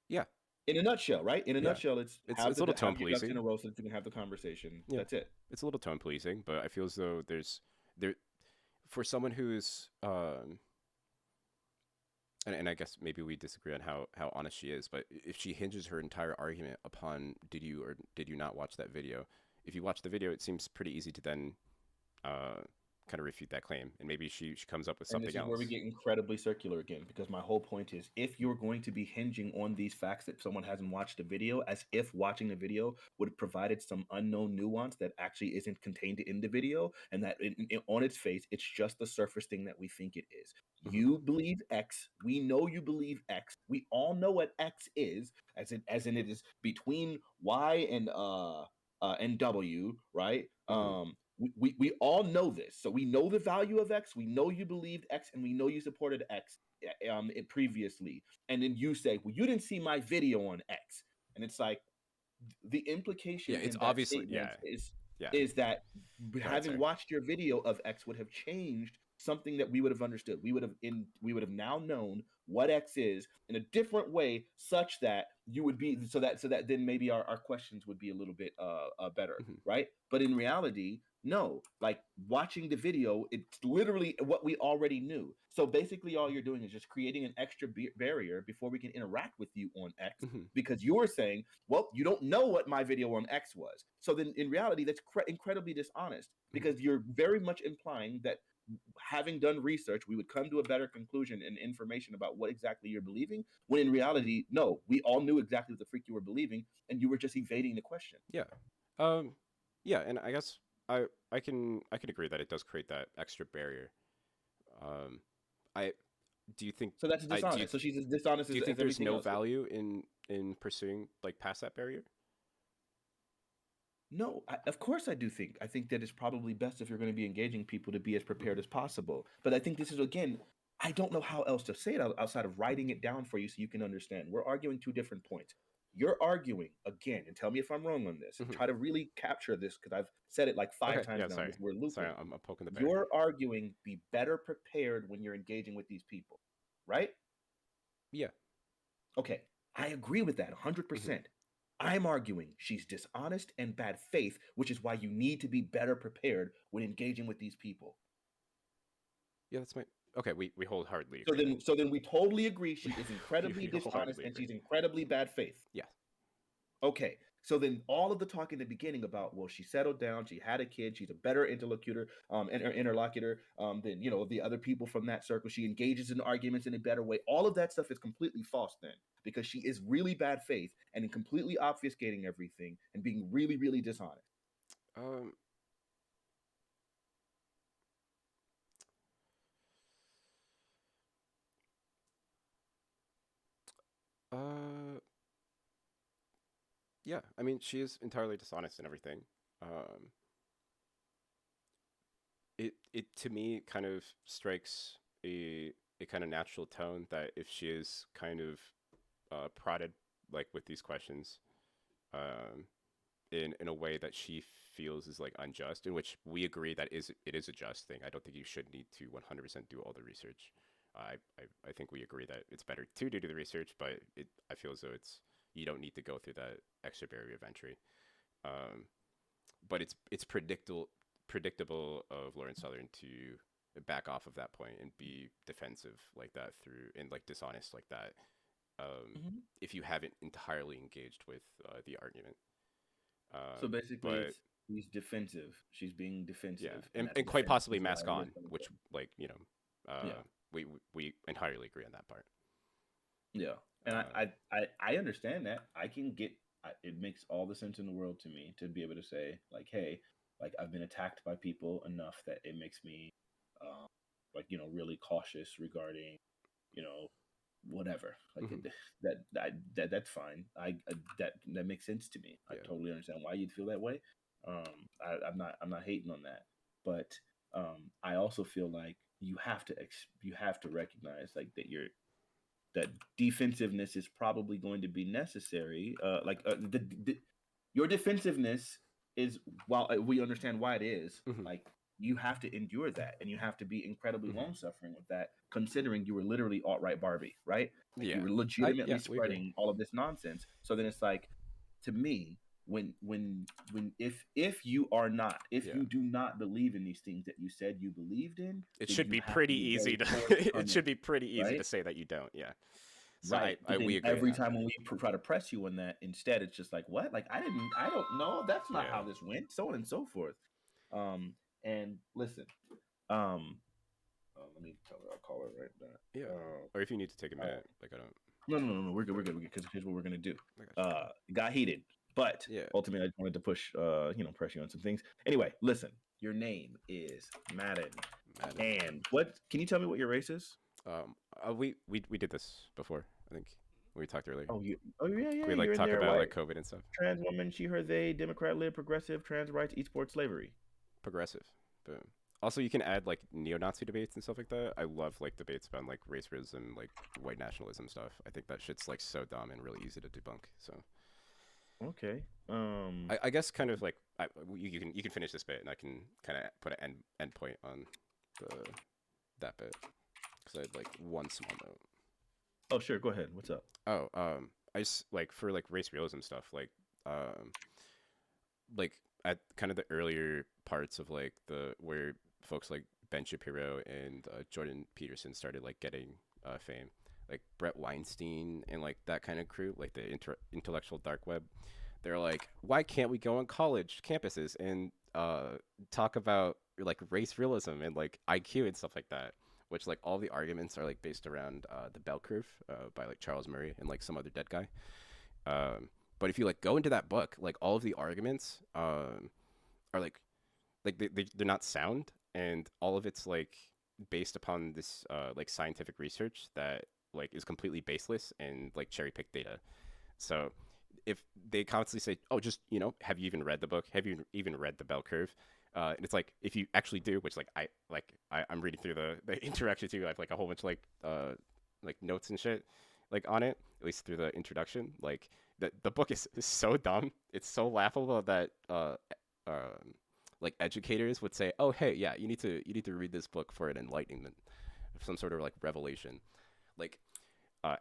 A: yeah,
B: In a nutshell, right? In a
A: yeah.
B: nutshell, it's
A: It's a little tone
B: have your ducks in
A: pleasing.
B: a row so that you can have the conversation.
A: Yeah,
B: That's it.
A: it's a little tone pleasing, but I feel as though there for someone who's and I guess maybe we disagree on how honest she is, but if she hinges her entire argument upon did you or did you not watch that video, if you watch the video, it seems pretty easy to then uh, kind of refute that claim, and maybe she comes up with
B: And this
A: something
B: is where we
A: else.
B: get incredibly circular again, because my whole point is, if you're going to be hinging on these facts that someone hasn't watched the video, as if watching the video would have provided some unknown nuance that actually isn't contained in the video, and that on its face, it's just the surface thing that we think it is.
A: Hmm.
B: You believe X. We know you believe X. We all know what X is, as in it is between Y and W, right?
A: Hmm.
B: We all know this. So we know the value of X. We know you believed X, and we know you supported X it previously. And then you say, well, you didn't see my video on X. And it's like, the
A: Yeah,
B: implication
A: it's
B: in that
A: obviously
B: statement
A: yeah, yeah.
B: is that
A: Go ahead,
B: having
A: sorry.
B: watched your video of X would have changed something that we would have understood. We would have now known what X is in a different way, such that you would be, so that then maybe our questions would be a little bit better,
A: Hmm.
B: right? But in reality, no. Like, watching the video, it's literally what we already knew. So basically, all you're doing is just creating an extra barrier before we can interact with you on X,
A: Hmm.
B: because you're saying, well, you don't know what my video on X was. So then in reality, that's incredibly dishonest,
A: Hmm.
B: because you're very much implying that, having done research, we would come to a better conclusion and information about what exactly you're believing, when in reality, no, we all knew exactly what the freak you were believing, and you were just evading the question.
A: Yeah. Um, yeah, and I guess I can agree that it does create that extra barrier. Um, I do you think
B: So that's
A: I
B: dishonest. So she's as dishonest
A: do you think
B: as
A: there's
B: everything
A: no
B: else is.
A: value in pursuing like past that barrier?
B: No, of course I think that it's probably best, if you're going to be engaging people, to be as prepared
A: Hmm.
B: as possible. But I think this is, again, I don't know how else to say it outside of writing it down for you so you can understand. We're arguing two different points. You're arguing again, and tell me if I'm wrong on this, and
A: Hmm.
B: try to really capture this, because I've said it like five
A: Okay,
B: times
A: yeah,
B: now, and
A: sorry,
B: this we're
A: sorry,
B: looping.
A: I'm poking the bear.
B: You're arguing, be better prepared when you're engaging with these people, right?
A: Yeah.
B: Okay, I agree with that
A: Hmm.
B: 100%. I'm arguing she's dishonest and bad faith, which is why you need to be better prepared when engaging with these people.
A: Yeah, that's my. Okay, we wholeheartedly
B: So
A: agree then.
B: then we totally agree she is incredibly
A: We
B: dishonest
A: wholeheartedly
B: and
A: agree.
B: she's incredibly bad faith.
A: Yeah.
B: Okay. So then all of the talk in the beginning about, well, she settled down, she had a kid, she's a better interlocutor, interlocutor than, the other people from that circle. She engages in arguments in a better way. All of that stuff is completely false then, because she is really bad faith and in completely obfuscating everything and being really, really dishonest.
A: Um. Uh. Yeah. I mean, she is entirely dishonest and everything. Um. It to me kind of strikes a kind of natural tone that if she is kind of prodded like with these questions, um, in a way that she feels is like unjust, in which we agree that it is a just thing. I don't think you should need to 100% do all the research. I think we agree that it's better to do the research, but I feel as though you don't need to go through that extra barrier of entry. Um, but it's predictable of Lawrence Southern to back off of that point and be defensive like that through and like dishonest like that.
B: Mhm.
A: If you haven't entirely engaged with the argument.
B: So basically,
A: But
B: it's she's defensive. She's being
A: yeah,
B: defensive, and that
A: and quite
B: defense
A: possibly
B: is why
A: mask
B: we're
A: on,
B: coming
A: which
B: from.
A: like
B: Yeah.
A: we entirely agree on that part.
B: Yeah, and
A: Uh,
B: I understand that. I can get it makes all the sense in the world to me to be able to say like, hey, like I've been attacked by people enough that it makes me, um, like really cautious regarding you know whatever. Like
A: mhm,
B: that's fine. That makes sense to me. I
A: yeah.
B: totally understand why you'd feel that way. I'm not hating on that, but I also feel like you have to recognize like that defensiveness is probably going to be necessary. Your defensiveness is, while we understand why it is,
A: Mhm,
B: like you have to endure that, and you have to be incredibly
A: mhm.
B: long suffering with that, considering you were literally alt right Barbie, right? Like you
A: Yeah.
B: were
A: Yeah,
B: legitimately
A: we agree.
B: spreading all of this nonsense. So then it's like, to me, if you are not, if
A: Yeah.
B: you do not believe in these things that you said you believed in,
A: It
B: then
A: should
B: you
A: be
B: have to
A: pretty
B: be
A: easy
B: very
A: to it
B: forthcoming,
A: should be pretty easy to
B: right?
A: say that you don't. Yeah. So
B: Right.
A: I
B: But
A: we
B: then
A: agree on
B: every
A: that.
B: time when we try to press you on that, instead it's just like, what? Like I don't know. That's not
A: Yeah.
B: how this went. So on and so forth. Um, and listen, um, let me tell her. I'll call her right back.
A: Yeah. Or if you need to take a
B: All right.
A: minute, like I don't.
B: No. We're good. We're good. Because here's what we're gonna do.
A: I got you.
B: It got heated, but
A: Yeah.
B: ultimately I just wanted to push, press you on some things. Anyway, listen. Your name is Madden,
A: Madden.
B: and what? Can you tell me what your race is?
A: We did this before. I think we talked earlier.
B: Oh yeah.
A: We like
B: You're in
A: talk
B: there.
A: about
B: White,
A: like COVID and stuff.
B: trans woman, she, her, they, Democrat, lib, progressive, trans rights, esports, slavery.
A: Progressive. Boom. Also, you can add like neo-Nazi debates and stuff like that. I love like debates about like racism, like white nationalism stuff. I think that shit's like so dumb and really easy to debunk. So
B: Okay.
A: I guess kind of like you can finish this bit and I can kind of put an end point on the that bit because I had like one small note.
B: Oh, sure. Go ahead. What's up?
A: Oh, I just like for like race realism stuff, um, like at kind of the earlier parts of like the where folks like Ben Shapiro and Jordan Peterson started like getting fame, like Brett Weinstein and like that kind of crew, like the intellectual dark web. They're like, why can't we go on college campuses and talk about like race realism and like IQ and stuff like that? Which like all the arguments are like based around the bell curve by like Charles Murray and like some other dead guy. But if you like go into that book, like all of the arguments are they're not sound, and all of it's like based upon this like scientific research that like is completely baseless and like cherry picked data. So if they constantly say, "Oh, just have you even read the book? Have you even read the bell curve?" And it's like if you actually do, which I'm reading through the interaction too. I have like a whole bunch like notes and shit like on it, at least through the introduction. Like the book is so dumb. It's so laughable that like educators would say, "Oh, hey, yeah, you need to read this book for an enlightenment, some sort of like revelation." Like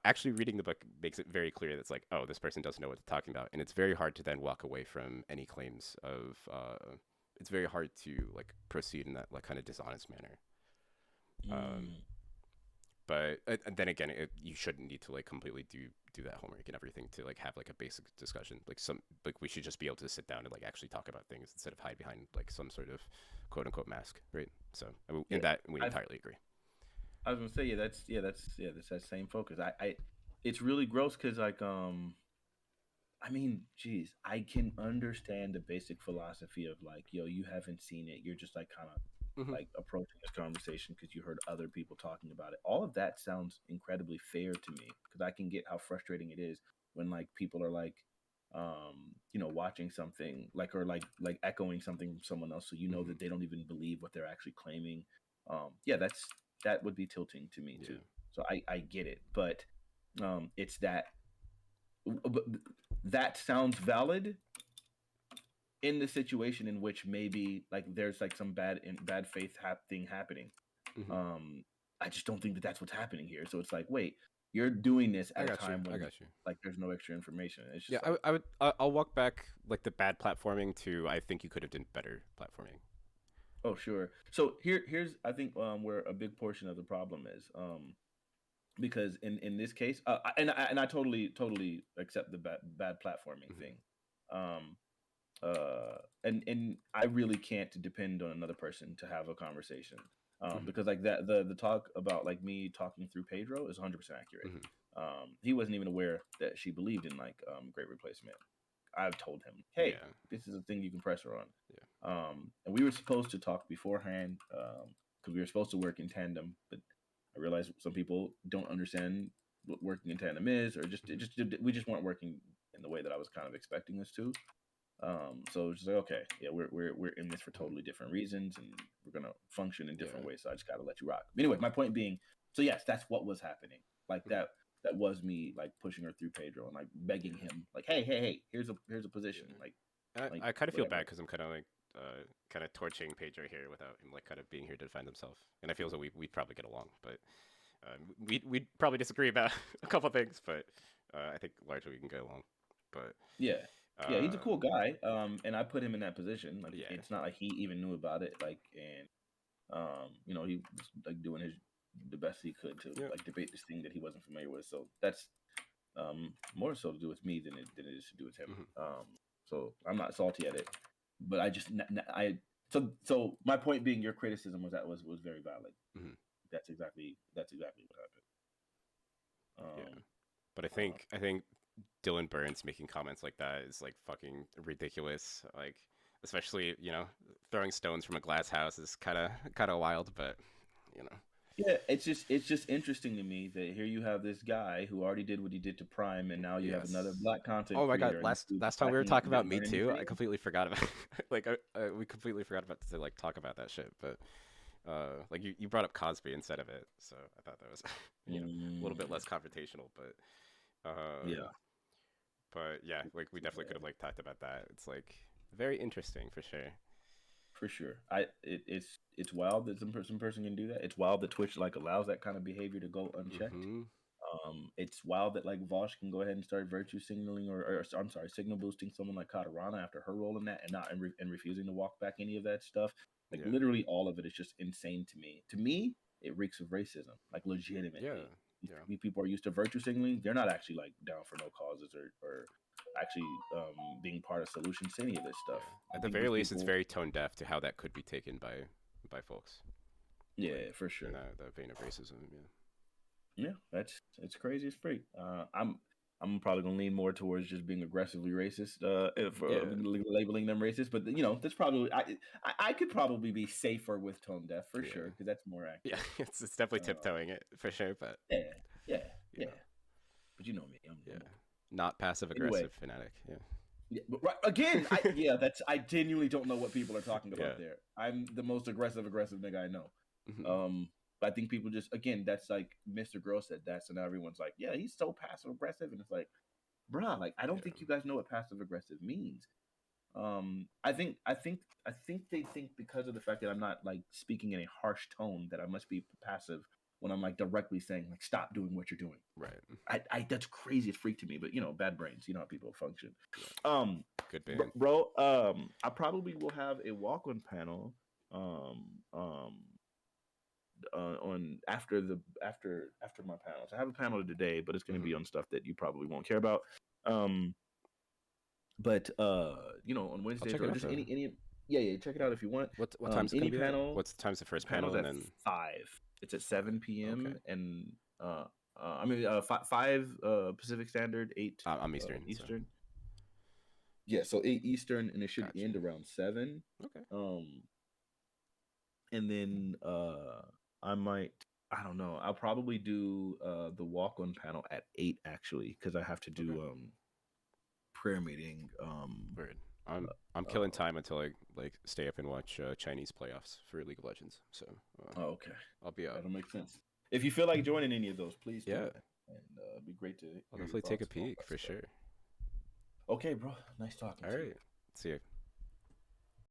A: actually reading the book makes it very clear that it's like, oh, this person doesn't know what they're talking about, and it's very hard to then walk away from any claims of. It's very hard to like proceed in that like kind of dishonest manner. Um,
B: Mm.
A: but and then again, you shouldn't need to like completely do that homework and everything to like have like a basic discussion. Like we should just be able to sit down and like actually talk about things instead of hide behind like some sort of quote unquote mask, right? So in
B: Yeah,
A: that we
B: I've
A: entirely agree.
B: I was gonna say that's that same focus. It's really gross because I mean, geez, I can understand the basic philosophy of like, yo, you haven't seen it. You're just like kind of
A: Hmm.
B: like approaching this conversation because you heard other people talking about it. All of that sounds incredibly fair to me because I can get how frustrating it is when like people are like, watching something like or like echoing something from someone else, so you know
A: Hmm.
B: that they don't even believe what they're actually claiming. Yeah, that would be tilting to me too.
A: Yeah.
B: So I get it, but it's that but that sounds valid in the situation in which maybe like there's like some bad faith thing happening.
A: Hmm.
B: um I just don't think that that's what's happening here. So it's like, wait, you're doing this
A: I
B: at a
A: got you.
B: time
A: I
B: when
A: got you.
B: like there's no extra information. It's
A: Yeah,
B: just like,
A: I'll walk back like the bad platforming to I think you could have done better platforming.
B: oh sure. So here's I think where a big portion of the problem is, because in this case, and I totally accept the bad platforming
A: Hmm.
B: thing. um and I really can't depend on another person to have a conversation,
A: Hmm.
B: because like that the talk about like me talking through Pedro is 100% accurate.
A: Hmm.
B: He wasn't even aware that she believed in like great replacement. I've told him, hey,
A: Yeah.
B: this is a thing you can press her on.
A: Yeah.
B: And we were supposed to talk beforehand, because we were supposed to work in tandem, but I realized some people don't understand what working in tandem is, or just
A: Hmm.
B: we just weren't working in the way that I was kind of expecting us to. So it's just like, okay, yeah, we're in this for
A: Hmm.
B: totally different reasons, and we're gonna function in different
A: Yeah.
B: ways. So I just gotta let you rock. But anyway, my point being, so yes, that's what was happening. Like
A: Hmm.
B: that was me like pushing her through Pedro and like begging
A: Yeah.
B: him, like, hey, here's a position,
A: Yeah.
B: like
A: I kind of feel bad
B: whatever.
A: because I'm kind of like kind of torching Pedro here without him like kind of being here to defend himself, and I feel as though we probably get along, but we'd probably disagree about a couple things, but I think largely we can get along. But
B: Yeah. Yeah, he's a
A: uh,
B: cool guy. And I put him in that position. Like,
A: yeah,
B: it's not like he even knew about it. Like, and he was like doing the best he could to
A: yeah,
B: like debate this thing that he wasn't familiar with. So that's more so to do with me than it is to do with him.
A: hmm,
B: So I'm not salty at it, but I just I so my point being, your criticism was very valid.
A: hmm,
B: That's exactly what happened.
A: yeah. But
B: Uh,
A: I think Dylan Burns making comments like that is like fucking ridiculous. Like, especially throwing stones from a glass house is kind of wild, but you know,
B: yeah, it's just interesting to me that here you have this guy who already did what he did to Prime, and now you have another
A: yes.
B: black content
A: Oh my god,
B: creator, and this dude's
A: last time we were
B: attacking it
A: talking
B: and
A: about
B: didn't
A: Me
B: learn
A: Too, I
B: anything.
A: completely forgot about like we completely forgot about to like talk about that shit. But like you brought up Cosby instead of it, so I thought that was a little bit
B: Mm,
A: less confrontational.
B: yeah,
A: But yeah, like we
B: too
A: definitely could
B: bad.
A: have like talked about that. It's like very interesting for sure.
B: For sure. It's wild that some person can do that. It's wild that Twitch like allows that kind of behavior to go unchecked.
A: Mm-hmm.
B: It's wild that like Vosh can go ahead and start virtue signaling, or I'm sorry, signal boosting someone like Katarana after her role in that, and not and refusing to walk back any of that stuff. Like
A: Yeah.
B: literally all of it is just insane to me. To me, it reeks of racism, like
A: Yeah.
B: legitimately.
A: Yeah.
B: These people are used to virtue signaling. They're not actually like down for no causes, or actually being part of solutions to any of this stuff.
A: Yeah.
B: I
A: At the
B: think
A: very
B: these
A: least, it's
B: people,
A: very tone deaf to how that could be taken by folks. Like
B: yeah, for
A: in
B: sure.
A: that vein of racism. Yeah.
B: Yeah, that's it's crazy as freak. I'm probably gonna lean more towards just being aggressively racist, for
A: Yeah.
B: labeling them racist. But that's probably I could probably be safer with tone deaf for sure
A: Yeah.
B: because that's more
A: Yeah.
B: accurate.
A: It's definitely
B: Um,
A: tiptoeing it for sure, but
B: yeah, yeah,
A: you
B: yeah.
A: know,
B: But you know me,
A: yeah.
B: I'm
A: Not passive
B: anyway.
A: aggressive fanatic. Yeah.
B: Yeah, but right, again, I genuinely don't know what people are talking
A: Yeah.
B: about there. I'm the most aggressive nigga I know.
A: Hmm.
B: But I think people just, again, that's like Mr. Girl said that, so now everyone's like, yeah, he's so passive aggressive, and it's like, bruh, like I don't think
A: Yeah.
B: you guys know what passive aggressive means. I think they think because of the fact that I'm not like speaking in a harsh tone that I must be passive when I'm like directly saying like stop doing what you're doing.
A: Right.
B: I That's crazy as freak to me, but bad brains, you know how people function.
A: Yeah.
B: Um,
A: Good band.
B: bro, I probably will have a walk-on panel um um on after my panels. I have a panel today, but it's going to be on stuff that you probably won't care about. But on Wednesdays
A: check
B: or
A: it out,
B: just
A: though.
B: any yeah, check it out if you want.
A: What time's it
B: Any
A: gonna be at?
B: panel.
A: What's the time's the first
B: Panel's
A: panel, and
B: at
A: then
B: 5. It's at 7 p.m.
A: Okay.
B: and 5 Pacific Standard, 8
A: I'm Eastern.
B: Eastern. Yeah, so 8 Eastern, and it should
A: Gotcha.
B: end around 7.
A: Okay.
B: And then I don't know. I'll probably do the walk-on panel at 8 actually, because I have to do prayer meeting.
A: Weird. I'm killing time until I stay up and watch Chinese playoffs for League of Legends. So
B: okay,
A: I'll be out.
B: that'll make sense. If you feel like joining any of those, please do.
A: Yeah.
B: And it'd be great to.
A: I'll definitely take a peek for sure.
B: Okay, bro. Nice talking.
A: All
B: to
A: right.
B: you.
A: See you.